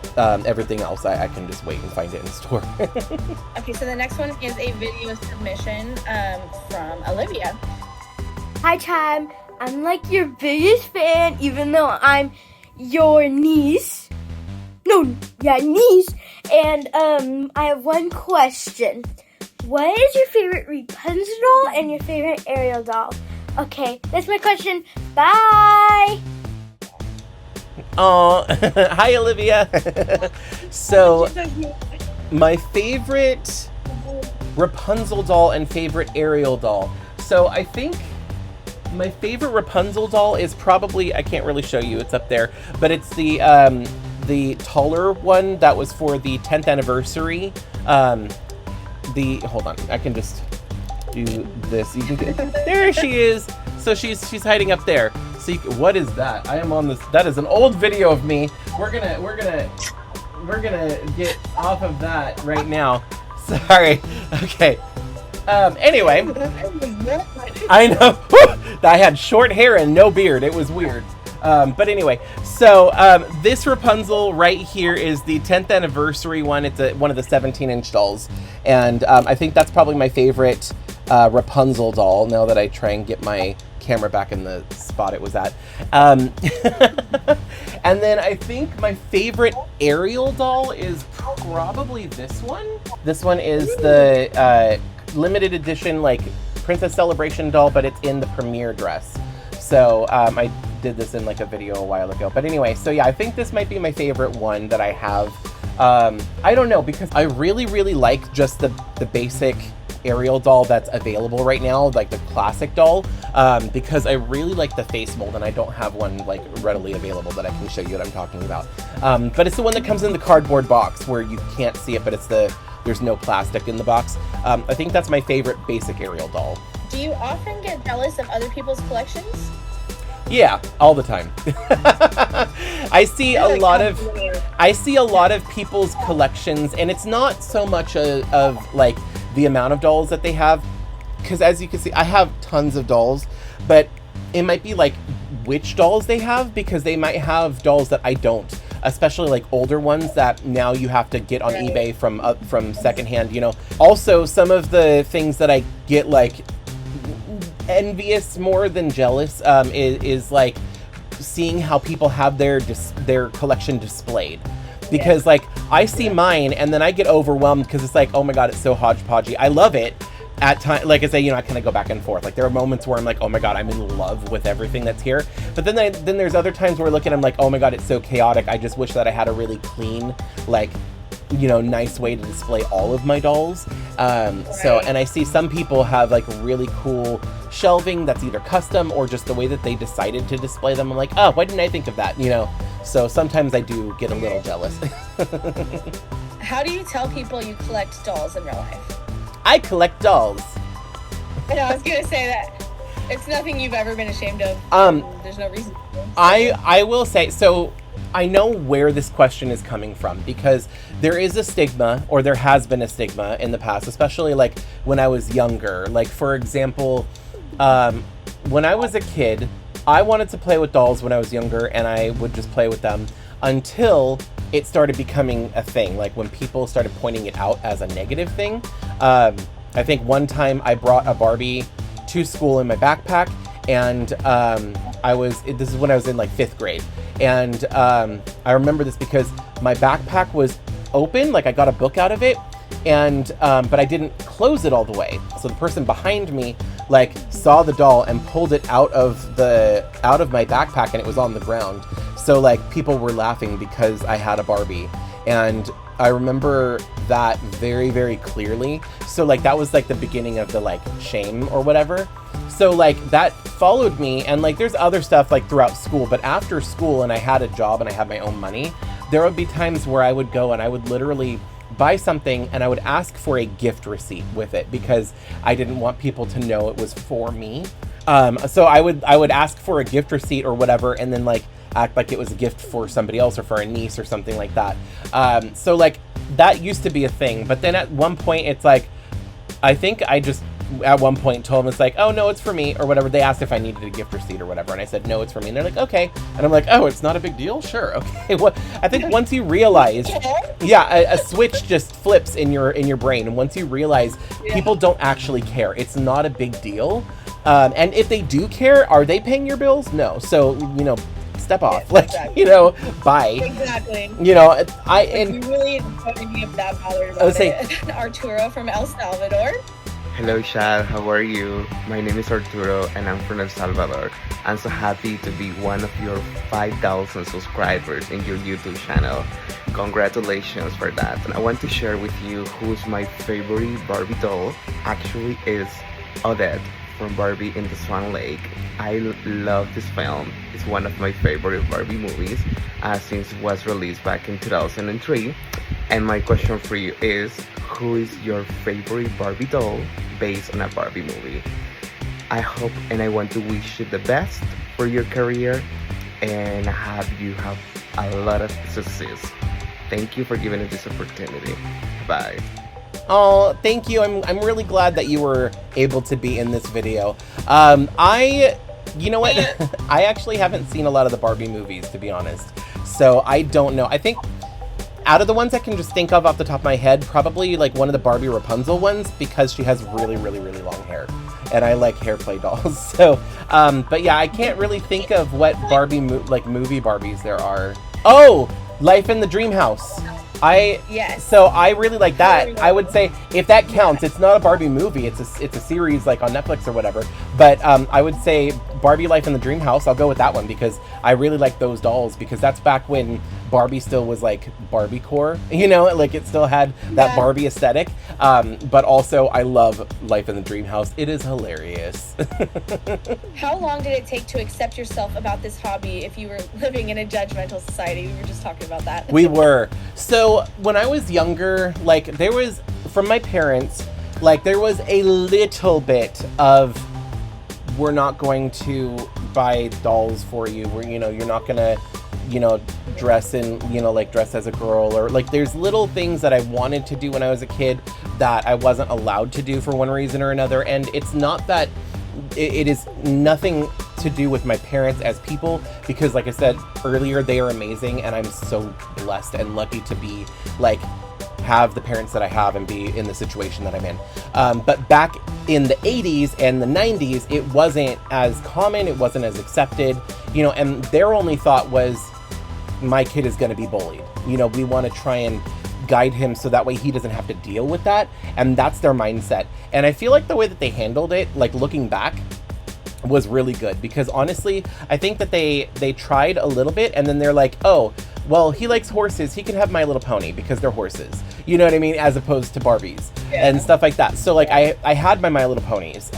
everything else, I can just wait and find it in store. Okay, so the next one is a video submission from Olivia. Hi, Chad. I'm like your biggest fan, even though I'm your niece. Niece. And I have one question. What is your favorite Rapunzel doll and your favorite Ariel doll? Okay, that's my question. Bye! Oh, hi Olivia. So, my favorite Rapunzel doll and favorite Ariel doll. So I think my favorite Rapunzel doll is probably, I can't really show you, it's up there, but it's the taller one that was for the 10th anniversary. Hold on, I can just do this. You can get, there she is. So she's hiding up there. So what is that? I am on this. That is an old video of me. We're gonna get off of that right now. Sorry. Okay. Anyway, I know. I had short hair and no beard. It was weird. But anyway, so this Rapunzel right here is the 10th anniversary one. It's one of the 17-inch dolls, and I think that's probably my favorite Rapunzel doll. Now that I try and get my camera back in the spot it was at. And then I think my favorite Ariel doll is probably this one. This one is the limited edition like Princess Celebration doll, but it's in the premiere dress. So I did this in like a video a while ago. But anyway, so yeah, I think this might be my favorite one that I have. I don't know, because I really, really like just the basic Ariel doll that's available right now, like the classic doll, because I really like the face mold, and I don't have one like readily available that I can show you what I'm talking about. But it's the one that comes in the cardboard box where you can't see it, but it's there's no plastic in the box. I think that's my favorite basic Ariel doll. Do you often get jealous of other people's collections? Yeah, all the time. I see a lot of people's collections, and it's not so much of like the amount of dolls that they have, because as you can see, I have tons of dolls, but it might be like which dolls they have, because they might have dolls that I don't, especially like older ones that now you have to get on eBay from secondhand, you know. Also, some of the things that I get like envious more than jealous is like seeing how people have their collection displayed. Because like I see mine and then I get overwhelmed because it's like, oh my god, it's so hodgepodgey. I love it at times. Like I say, you know, I kind of go back and forth. Like there are moments where I'm like, oh my god, I'm in love with everything that's here. But then there's other times where I look at it, I'm like, oh my god, it's so chaotic. I just wish that I had a really clean, like, you know, nice way to display all of my dolls. So, and I see some people have like really cool shelving that's either custom or just the way that they decided to display them. I'm like, oh, why didn't I think of that? You know, so sometimes I do get a little jealous. How do you tell people you collect dolls in real life? I collect dolls. I know, I was gonna say that. It's nothing you've ever been ashamed of. There's no reason. I will say, so I know where this question is coming from, because there is a stigma, or there has been a stigma in the past, especially like when I was younger. Like for example, when I was a kid, I wanted to play with dolls when I was younger, and I would just play with them until it started becoming a thing. Like when people started pointing it out as a negative thing. I think one time I brought a Barbie to school in my backpack, and this is when I was in like 5th grade. And I remember this because my backpack was open, like I got a book out of it, and but I didn't close it all the way. So the person behind me like saw the doll and pulled it out of my backpack, and it was on the ground. So like people were laughing because I had a Barbie, and I remember that very, very clearly. So like that was like the beginning of the like shame or whatever. So like that followed me, and like there's other stuff like throughout school, but after school and I had a job and I had my own money, there would be times where I would go and I would literally buy something and I would ask for a gift receipt with it because I didn't want people to know it was for me. So I would ask for a gift receipt or whatever, and then like act like it was a gift for somebody else or for a niece or something like that. So like that used to be a thing, but then at one point it's like, I think I just at one point told them, it's like, oh no, it's for me or whatever. They asked if I needed a gift receipt or whatever, and I said no, it's for me, and they're like, okay. And I'm like, oh, it's not a big deal? Sure, okay. Well, I think once you realize, yeah, a switch just flips in your brain, and once you realize people don't actually care, it's not a big deal. And if they do care, are they paying your bills? No. So, you know, step off. Like, you know, bye. Exactly. You know, You really don't be that bothered about it. Arturo from El Salvador. Hello, Chad. How are you? My name is Arturo, and I'm from El Salvador. I'm so happy to be one of your 5,000 subscribers in your YouTube channel. Congratulations for that. And I want to share with you who's my favorite Barbie doll. Actually, is Odette from Barbie in the Swan Lake. I love this film. It's one of my favorite Barbie movies since it was released back in 2003. And my question for you is, who is your favorite Barbie doll based on a Barbie movie? I hope and I want to wish you the best for your career and have you have a lot of success. Thank you for giving us this opportunity. Bye. Oh, thank you. I'm really glad that you were able to be in this video. You know what? I actually haven't seen a lot of the Barbie movies, to be honest. So I don't know. I think out of the ones I can just think of off the top of my head, probably like one of the Barbie Rapunzel ones, because she has really, really, really long hair. And I like hair play dolls. So, but yeah, I can't really think of what Barbie, movie Barbies there are. Oh, Life in the Dream House. So I really like that. I would say if that counts, it's not a Barbie movie. It's a series like on Netflix or whatever. But I would say Barbie Life in the Dream House. I'll go with that one because I really like those dolls, because that's back when Barbie still was like Barbie core, you know, like it still had that Barbie aesthetic. But also I love Life in the Dream House. It is hilarious. How long did it take to accept yourself about this hobby if you were living in a judgmental society? We were just talking about that. We were. So when I was younger, like there was, from my parents, like there was a little bit of, we're not going to buy dolls for you. You know, you're not gonna, you know, dress in, you know, like dress as a girl, or like there's little things that I wanted to do when I was a kid that I wasn't allowed to do for one reason or another. And it's not that, it is nothing to do with my parents as people, because like I said earlier, they are amazing, and I'm so blessed and lucky to be like, have the parents that I have and be in the situation that I'm in. But back in the 80s and the 90s, it wasn't as common, it wasn't as accepted, you know, and their only thought was, my kid is gonna be bullied. You know, we wanna try and guide him so that way he doesn't have to deal with that. And that's their mindset. And I feel like the way that they handled it, like looking back, was really good, because honestly, I think that they tried a little bit, and then they're like, oh, well, he likes horses, he can have My Little Pony because they're horses. You know what I mean? As opposed to Barbies and stuff like that. So like I had My Little Ponies.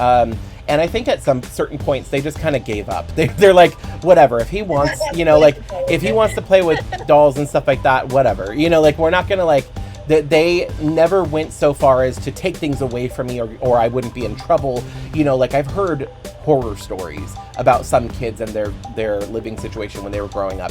And I think at some certain points they just kind of gave up. They're like, whatever, if he wants, you know, like if he wants to play with dolls and stuff like that, whatever. You know, like we're not gonna like, they never went so far as to take things away from me, or I wouldn't be in trouble. You know, like I've heard horror stories about some kids and their living situation when they were growing up.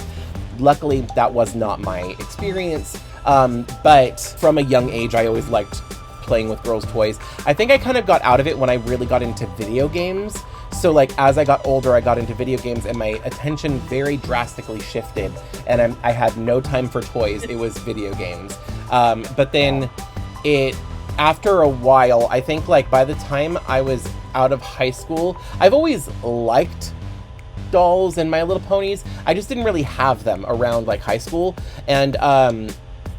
Luckily, that was not my experience. But from a young age, I always liked playing with girls' toys. I think I kind of got out of it when I really got into video games. So like as I got older, I got into video games and my attention very drastically shifted, and I had no time for toys. It was video games. But then after a while, I think like by the time I was out of high school, I've always liked dolls and My Little Ponies. I just didn't really have them around like high school. And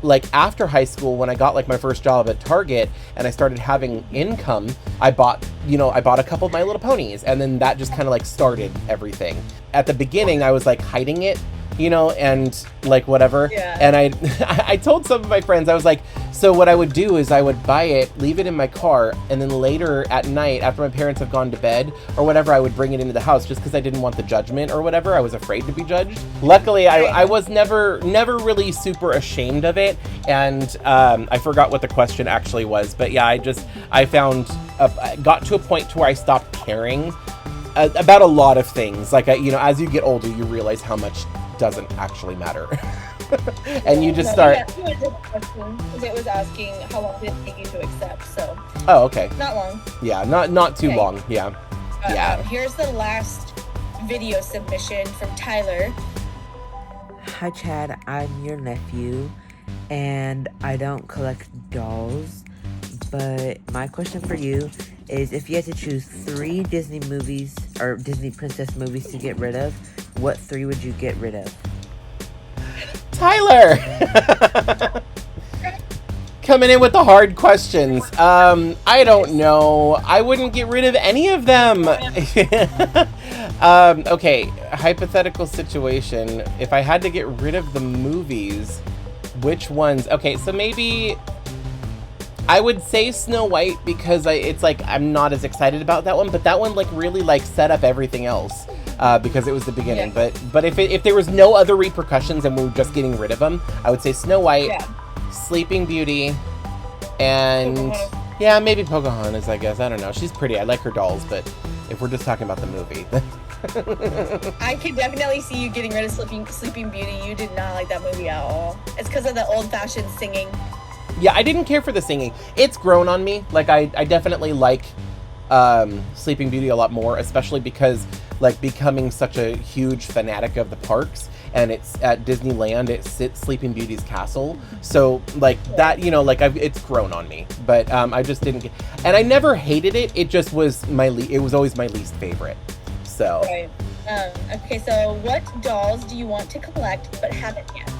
like after high school, when I got like my first job at Target and I started having income, I bought a couple of My Little Ponies, and then that just kind of like started everything. At the beginning, I was like hiding it you know, and like whatever. Yeah. And I told some of my friends, I was like, so what I would do is I would buy it, leave it in my car, and then later at night, after my parents have gone to bed or whatever, I would bring it into the house just because I didn't want the judgment or whatever. I was afraid to be judged. Luckily, I was never really super ashamed of it. And I forgot what the question actually was, but yeah, I got to a point to where I stopped caring about a lot of things. Like, you know, as you get older, you realize how much doesn't actually matter. And you just start. Yeah, because it was asking how long did it take you to accept, so. Oh, okay. Not long. Yeah, not too Okay. long. Yeah. Yeah. Here's the last video submission from Tyler. Hi Chad, I'm your nephew and I don't collect dolls, but my question for you is if you had to choose 3 Disney movies or Disney princess movies to get rid of, what 3 would you get rid of? Tyler! Coming in with the hard questions. I don't know. I wouldn't get rid of any of them. Okay, hypothetical situation. If I had to get rid of the movies, which ones? Okay, so maybe I would say Snow White because it's like I'm not as excited about that one, but that one like really like set up everything else. Because it was the beginning, Yeah. but if there was no other repercussions and we were just getting rid of them, I would say Snow White, Sleeping Beauty, and yeah, maybe Pocahontas. I guess I don't know. She's pretty. I like her dolls, but if we're just talking about the movie, I could definitely see you getting rid of Sleeping Beauty. You did not like that movie at all. It's because of the old-fashioned singing. yeah, I didn't care for the singing. It's grown on me. Like I definitely like Sleeping Beauty a lot more, especially because like becoming such a huge fanatic of the parks, and it's at Disneyland, it's Sleeping Beauty's castle, so like that, you know, like it's grown on me, but I just didn't get, and I never hated it, it just was it was always my least favorite, so. Right. Okay, so what dolls do you want to collect but haven't yet?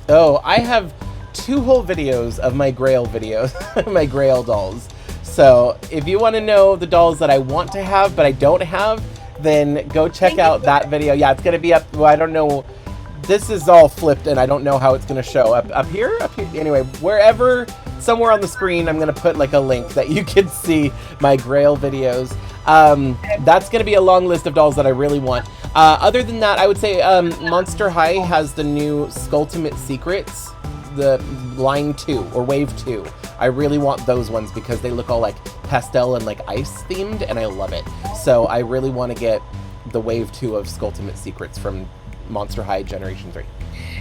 Oh, I have 2 whole videos of my Grail videos, my Grail dolls. So if you want to know the dolls that I want to have but I don't have, then go check out that video. Yeah, it's gonna be up. Well, I don't know. This is all flipped, and I don't know how it's gonna show up here. Anyway, wherever, somewhere on the screen, I'm gonna put like a link that you can see my Grail videos. That's gonna be a long list of dolls that I really want. Other than that, I would say Monster High has the new Skulltimate Secrets, the line 2 or wave 2. I really want those ones because they look all like pastel and like ice themed, and I love it. So I really want to get the wave 2 of Skulltimate Secrets from Monster High Generation 3.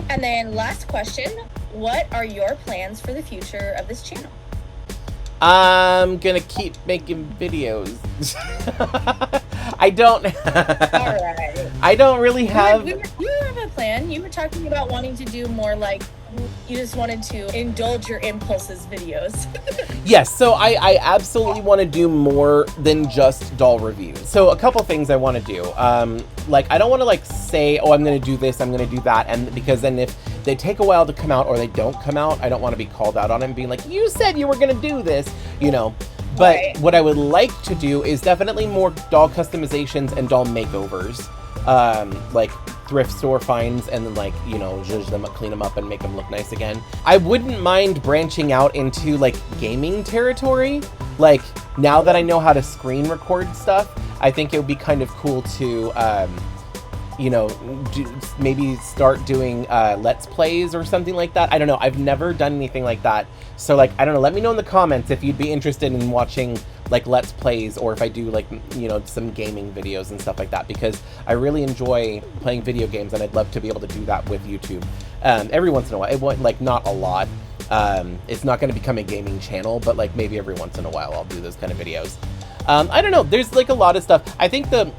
And then last question, what are your plans for the future of this channel? I'm gonna keep making videos. I don't. All right. I don't really have. You have a plan. You were talking about wanting to do more like, you just wanted to indulge your impulses videos. Yes, so I absolutely want to do more than just doll reviews. So a couple things I want to do. Like I don't want to like say, oh, I'm going to do this, I'm going to do that, and because then if they take a while to come out or they don't come out, I don't want to be called out on it and being like, you said you were going to do this, you know. But what I would like to do is definitely more doll customizations and doll makeovers. Like thrift store finds and then like, you know, zhuzh them up, clean them up and make them look nice again. I wouldn't mind branching out into like gaming territory. Like now that I know how to screen record stuff, I think it would be kind of cool to, you know, maybe start doing Let's Plays or something like that. I don't know. I've never done anything like that. So like, I don't know. Let me know in the comments if you'd be interested in watching like Let's Plays or if I do like, you know, some gaming videos and stuff like that, because I really enjoy playing video games and I'd love to be able to do that with YouTube. Every once in a while. It won't, like, not a lot. It's not going to become a gaming channel, but like maybe every once in a while I'll do those kind of videos. I don't know. There's like a lot of stuff. I think the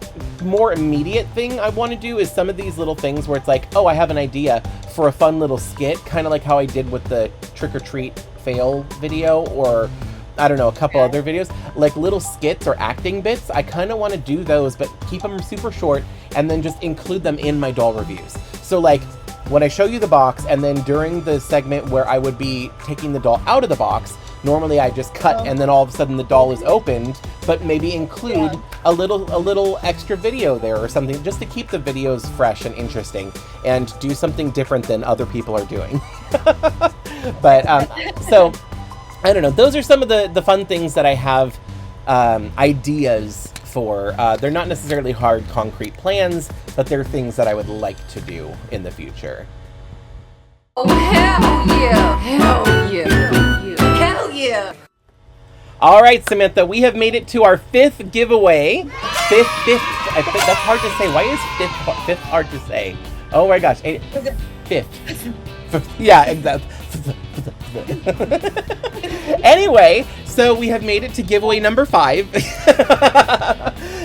more immediate thing I want to do is some of these little things where it's like, oh, I have an idea for a fun little skit, kind of like how I did with the trick or treat fail video, or I don't know, a couple other videos, like little skits or acting bits. I kind of want to do those, but keep them super short and then just include them in my doll reviews. So like when I show you the box and then during the segment where I would be taking the doll out of the box, Normally I just cut and then all of a sudden the doll is opened, but maybe include a little extra video there or something just to keep the videos fresh and interesting and do something different than other people are doing. But so I don't know, those are some of the fun things that I have ideas for. They're not necessarily hard concrete plans, but they're things that I would like to do in the future. Oh, hell yeah! Hell yeah! Hell yeah! All right, Samantha, we have made it to our 5th giveaway. Fifth, I think that's hard to say. Why is fifth hard to say? Oh my gosh, 5th. Yeah, exactly. Anyway, so we have made it to giveaway number 5.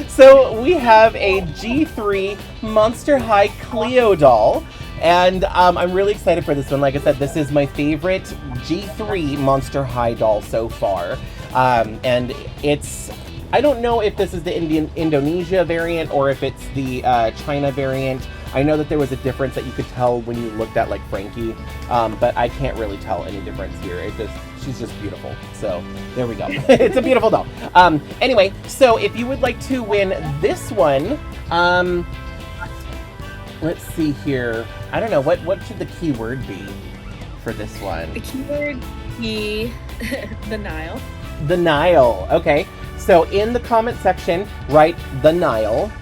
So we have a G3 Monster High Cleo doll. And I'm really excited for this one. Like I said, this is my favorite G3 Monster High doll so far. And it's, I don't know if this is the Indonesia variant or if it's the China variant. I know that there was a difference that you could tell when you looked at like Frankie, but I can't really tell any difference here. She's just beautiful. So there we go. It's a beautiful doll. Anyway, so if you would like to win this one, let's see here. I don't know, what should the keyword be for this one? The keyword be the Nile. The Nile, okay. So in the comment section, write the Nile,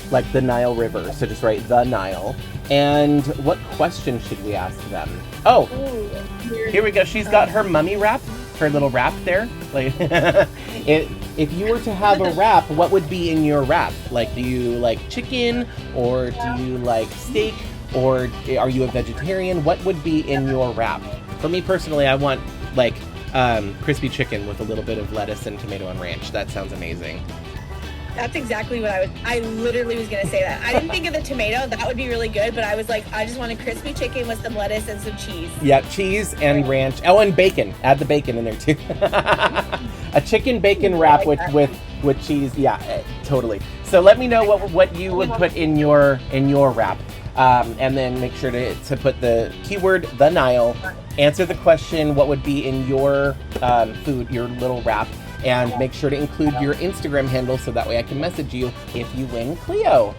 like the Nile River. So just write the Nile. And what question should we ask them? Oh, here we go. She's got her mummy wrap, her little wrap there. Like, if you were to have a wrap, what would be in your wrap? Like, do you like chicken, or do you like steak, or are you a vegetarian? What would be in your wrap? For me personally, I want like crispy chicken with a little bit of lettuce and tomato and ranch. That sounds amazing. That's exactly what I literally was gonna say that. I didn't think of the tomato, that would be really good, but I was like, I just want a crispy chicken with some lettuce and some cheese. Yeah, cheese and ranch. Oh, and bacon. Add the bacon in there too. A chicken bacon wrap with cheese. Yeah, totally. So let me know what you would put in your wrap. And then make sure to put the keyword the Nile, answer the question what would be in your food, your little wrap, and make sure to include your Instagram handle so that way I can message you if you win Cleo.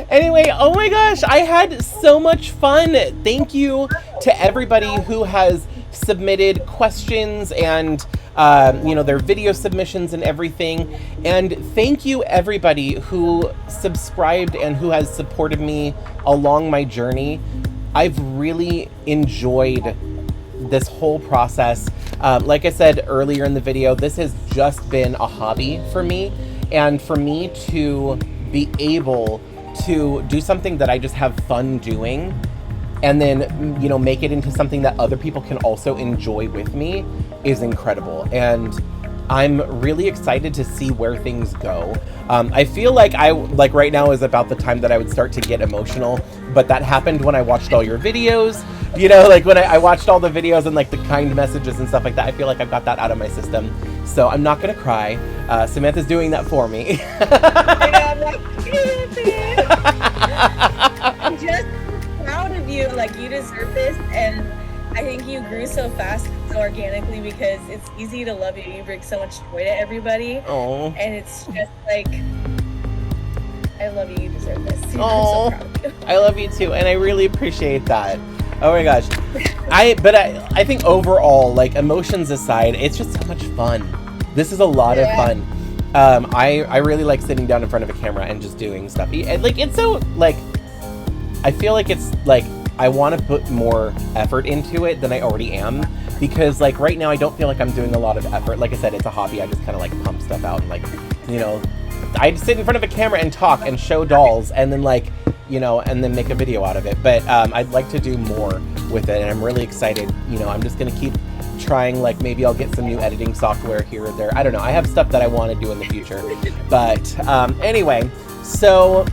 Anyway, oh my gosh, I had so much fun. Thank you to everybody who has submitted questions and their video submissions and everything. And thank you everybody who subscribed and who has supported me along my journey. I've really enjoyed this whole process. Like I said earlier in the video, this has just been a hobby for me. And for me to be able to do something that I just have fun doing and then, make it into something that other people can also enjoy with me is incredible. And I'm really excited to see where things go. I feel like right now is about the time that I would start to get emotional, but that happened when I watched all your videos. Like when I watched all the videos and like the kind messages and stuff like that. I feel like I've got that out of my system. So I'm not gonna cry. Samantha's doing that for me. I'm just proud of you. Like, you deserve this, and I think you grew so fast, so organically, because it's easy to love you. You bring so much joy to everybody. Oh. And it's just like, I love you. You deserve this. Oh, I'm so proud of you. I love you too, and I really appreciate that. Oh my gosh. I think overall, like, emotions aside, it's just so much fun. This is a lot of fun. I really like sitting down in front of a camera and just doing stuff. Like, it's so, like, I feel like it's like I want to put more effort into it than I already am, because like right now I don't feel like I'm doing a lot of effort. Like I said, it's a hobby. I just kind of like pump stuff out and like, I'd sit in front of a camera and talk and show dolls and then like, and then make a video out of it. But I'd like to do more with it, and I'm really excited. I'm just gonna keep trying, like maybe I'll get some new editing software here or there. I don't know. I have stuff that I want to do in the future. But anyway, so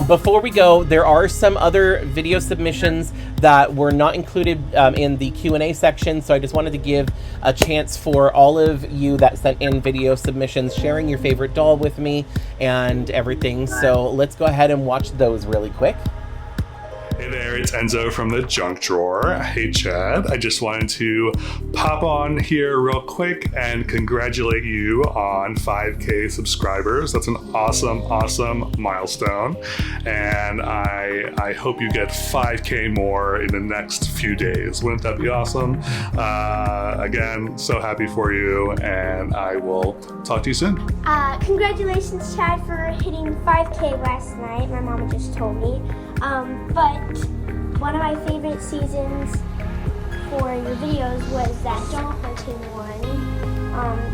before we go, there are some other video submissions that were not included in the Q&A section, so I just wanted to give a chance for all of you that sent in video submissions, sharing your favorite doll with me and everything. So let's go ahead and watch those really quick. Hey there, it's Enzo from the Junk Drawer. Hey Chad, I just wanted to pop on here real quick and congratulate you on 5K subscribers. That's an awesome milestone. And I hope you get 5K more in the next few days. Wouldn't that be awesome? Again, so happy for you, and I will talk to you soon. Congratulations, Chad, for hitting 5K last night. My mama just told me. But one of my favorite seasons for your videos was that doll hunting one,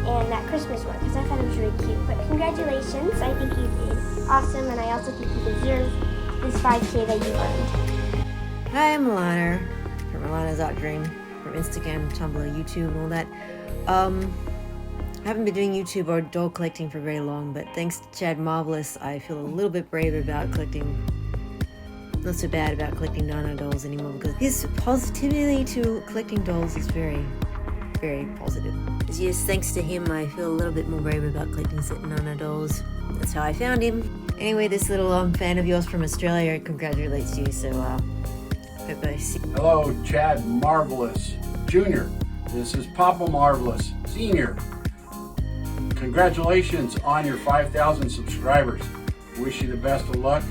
and that Christmas one, because I thought it was really cute. But congratulations, I think you did awesome, and I also think you deserve this 5K that you earned. Hi, I'm Milana from Milana's Art Dream, from Instagram, Tumblr, YouTube, and all that. I haven't been doing YouTube or doll collecting for very long, but thanks to Chad Marvelous, I feel a little bit brave about collecting, not so bad about collecting Nana dolls anymore, because his positivity to collecting dolls is very, very positive. Yes, thanks to him, I feel a little bit more brave about collecting Nana dolls. That's how I found him. Anyway, this little fan of yours from Australia congratulates you, so hope I see. Hello, Chad Marvelous Jr. This is Papa Marvelous Sr. Congratulations on your 5,000 subscribers. Wish you the best of luck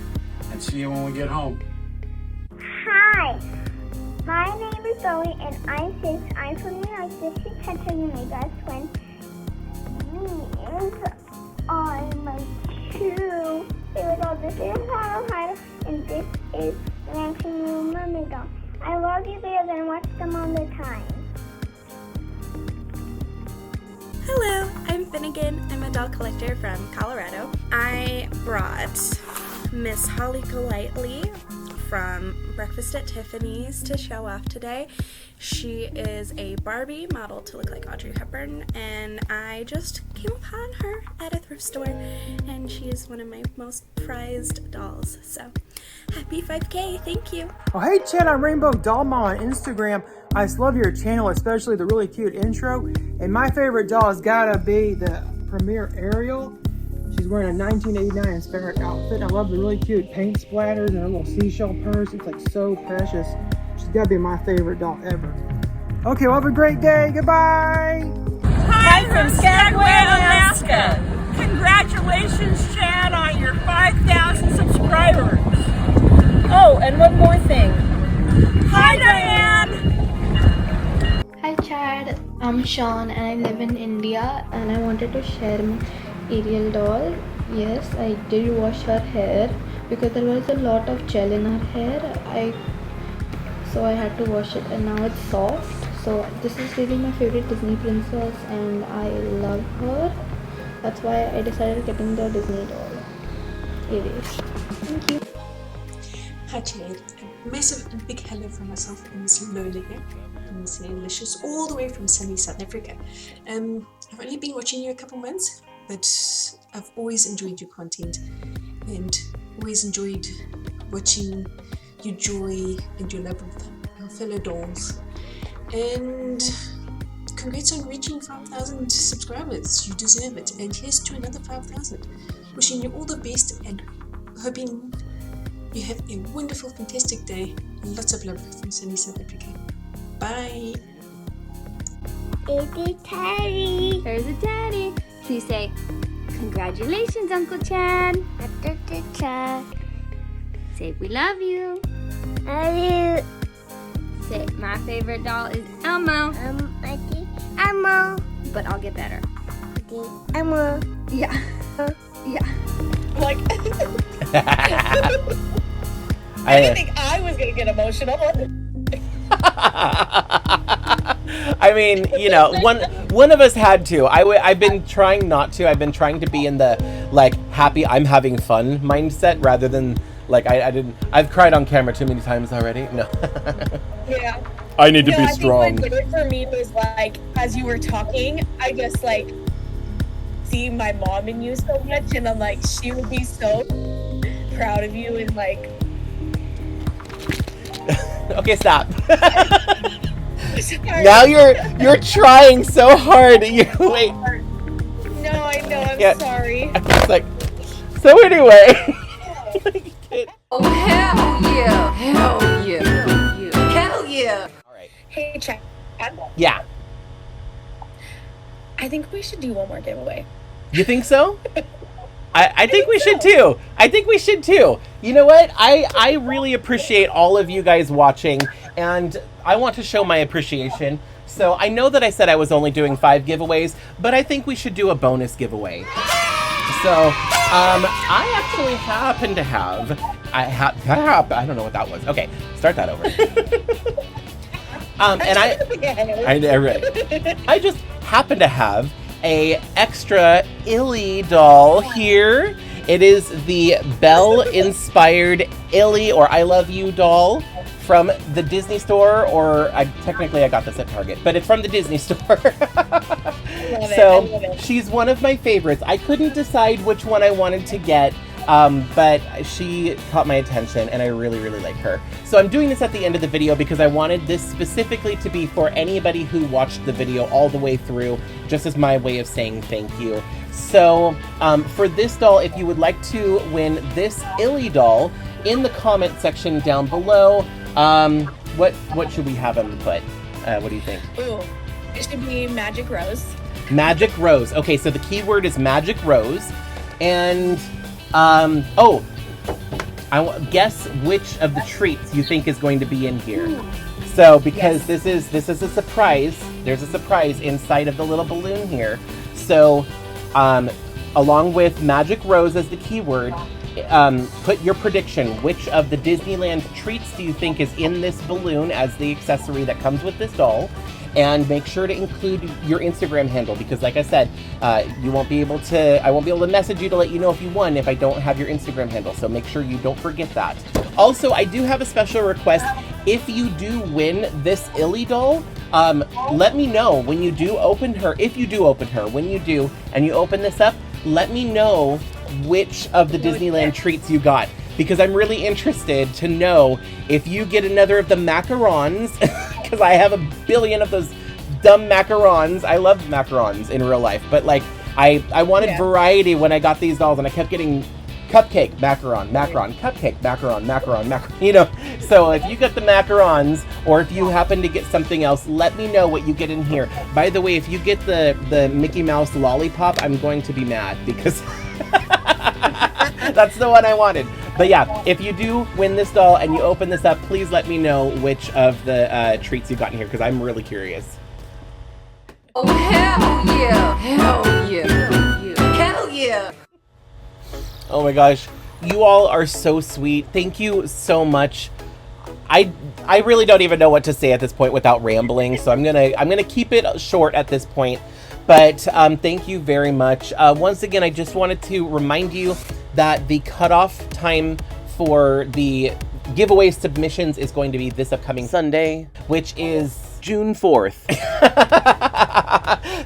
and see you when we get home. Hi, my name is Zoe and I'm 6. I'm from New York. This is Hunter and my best friend. These are my 2 favorite dolls. This is Hado and this is Lansing New Mermaid doll. I love these videos and watch them all the time. Hello, I'm Finnegan. I'm a doll collector from Colorado. I brought Miss Holly Golightly from Breakfast at Tiffany's to show off today. She is a Barbie model to look like Audrey Hepburn, and I just came upon her at a thrift store, and she is one of my most prized dolls. So, happy 5K, thank you. Oh, hey Chad, I'm Rainbow Doll Mom on Instagram. I just love your channel, especially the really cute intro. And my favorite doll has gotta be the Premier Ariel. She's wearing a 1989 inspired outfit. I love the really cute paint splatters and her little seashell purse. It's like so precious. She's gotta be my favorite doll ever. Okay, well have a great day. Goodbye. Hi from Skagway, Alaska. Congratulations, Chad, on your 5,000 subscribers. Oh, and one more thing. Hi, Diane. Hi Chad, I'm Sean and I live in India and I wanted to share my Ariel doll. Yes, I did wash her hair because there was a lot of gel in her hair. So I had to wash it and now it's soft. So this is really my favorite Disney princess and I love her. That's why I decided getting the Disney doll. Ariel. Thank you. Hi Chad, a massive and big hello from myself and Miss Lola here. Miss Delicious, all the way from sunny South Africa. I've only been watching you a couple months, but I've always enjoyed your content and always enjoyed watching your joy and your love of our fellow dolls. And congrats on reaching 5,000 subscribers. You deserve it. And here's to another 5,000. Wishing you all the best and hoping you have a wonderful, fantastic day. Lots of love from sunny South Africa. Bye. It's a daddy. There's a daddy. Please say, congratulations, Uncle Chad. Chad. Say, we love you. Love you. Say, my favorite doll is Elmo. I think Elmo. But I'll get better. Elmo. Yeah. Yeah. Like, I didn't think I was gonna get emotional. I mean, you know, one of us had to. I've been trying not to. I've been trying to be in the like happy, I'm having fun mindset rather than like I've cried on camera too many times already. No. Yeah. I need to be I strong. think what did it for me was like, as you were talking, I just like see my mom in you so much, and I'm like, she would be so proud of you and like. Okay, stop. Now you're trying so hard. You wait. No, I know. I'm sorry. It's like, so anyway. Oh hell yeah! Hell yeah. Hey, Chad. Yeah. I think we should do one more giveaway. You think so? I think we should too. I think we should too. You know what? I really appreciate all of you guys watching, and I want to show my appreciation. So I know that I said I was only doing 5 giveaways, but I think we should do a bonus giveaway. So I actually happen to have, I don't know what that was. Okay, start that over. And I just happen to have a extra Illy doll here. It is the Belle-inspired Illy, or I Love You doll from the Disney store, or technically I got this at Target, but it's from the Disney store. So she's one of my favorites. I couldn't decide which one I wanted to get, but she caught my attention and I really, really like her. So I'm doing this at the end of the video because I wanted this specifically to be for anybody who watched the video all the way through, just as my way of saying thank you. So for this doll, if you would like to win this Illy doll, in the comment section down below, what should we have them put? What do you think? Ooh, it should be Magic Rose. Magic Rose. Okay, so the keyword is Magic Rose. And, guess which of the treats you think is going to be in here. So, because this is a surprise, there's a surprise inside of the little balloon here. So, along with Magic Rose as the keyword, put your prediction. Which of the Disneyland treats do you think is in this balloon as the accessory that comes with this doll? And make sure to include your Instagram handle, because like I said, I won't be able to message you to let you know if you won if I don't have your Instagram handle. So make sure you don't forget that. Also, I do have a special request. If you do win this Illy doll, let me know when you do open her. If you do open her, when you do, and you open this up, let me know which of the Disneyland treats you got, because I'm really interested to know if you get another of the macarons, because I have a billion of those dumb macarons. I love macarons in real life, but like I wanted variety when I got these dolls, and I kept getting cupcake, macaron, cupcake, macaron, you know. So if you get the macarons, or if you happen to get something else, let me know what you get in here. By the way, if you get the Mickey Mouse lollipop, I'm going to be mad, because that's the one I wanted. But yeah, if you do win this doll and you open this up, please let me know which of the treats you got in here, because I'm really curious. Oh, hell yeah! Hell yeah! Hell yeah! Oh my gosh, you all are so sweet. Thank you so much. I really don't even know what to say at this point without rambling, so I'm gonna keep it short at this point. But thank you very much. Once again, I just wanted to remind you that the cutoff time for the giveaway submissions is going to be this upcoming Sunday, which is June 4th.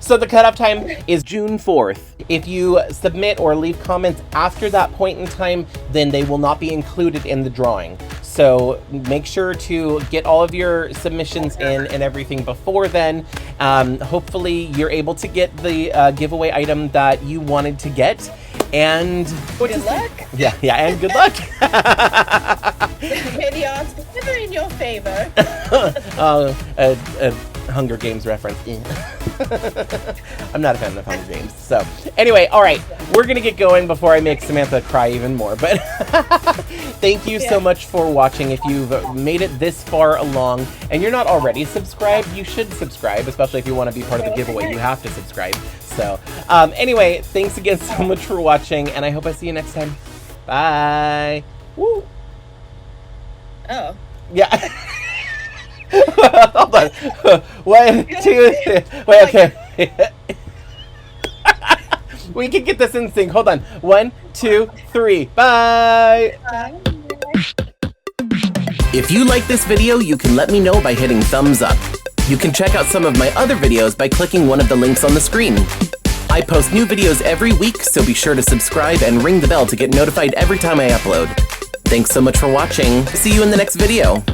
So the cutoff time is June 4th. If you submit or leave comments after that point in time, then they will not be included in the drawing. So make sure to get all of your submissions in and everything before then. Hopefully you're able to get the giveaway item that you wanted to get. And good luck. Yeah, and good luck. May the odds be ever in your favor. A Hunger Games reference. I'm not a fan of Hunger Games. So anyway, all right, we're gonna get going before I make Samantha cry even more. But thank you so much for watching. If you've made it this far along and you're not already subscribed, you should subscribe, especially if you want to be part of the giveaway. You have to subscribe. So anyway, thanks again so much for watching, and I hope I see you next time. Bye. Woo. Oh. Yeah. Hold on. 1, 2, 3. Wait, okay. We can get this in sync. Hold on. 1, 2, 3. Bye. If you like this video, you can let me know by hitting thumbs up. You can check out some of my other videos by clicking one of the links on the screen. I post new videos every week, so be sure to subscribe and ring the bell to get notified every time I upload. Thanks so much for watching. See you in the next video.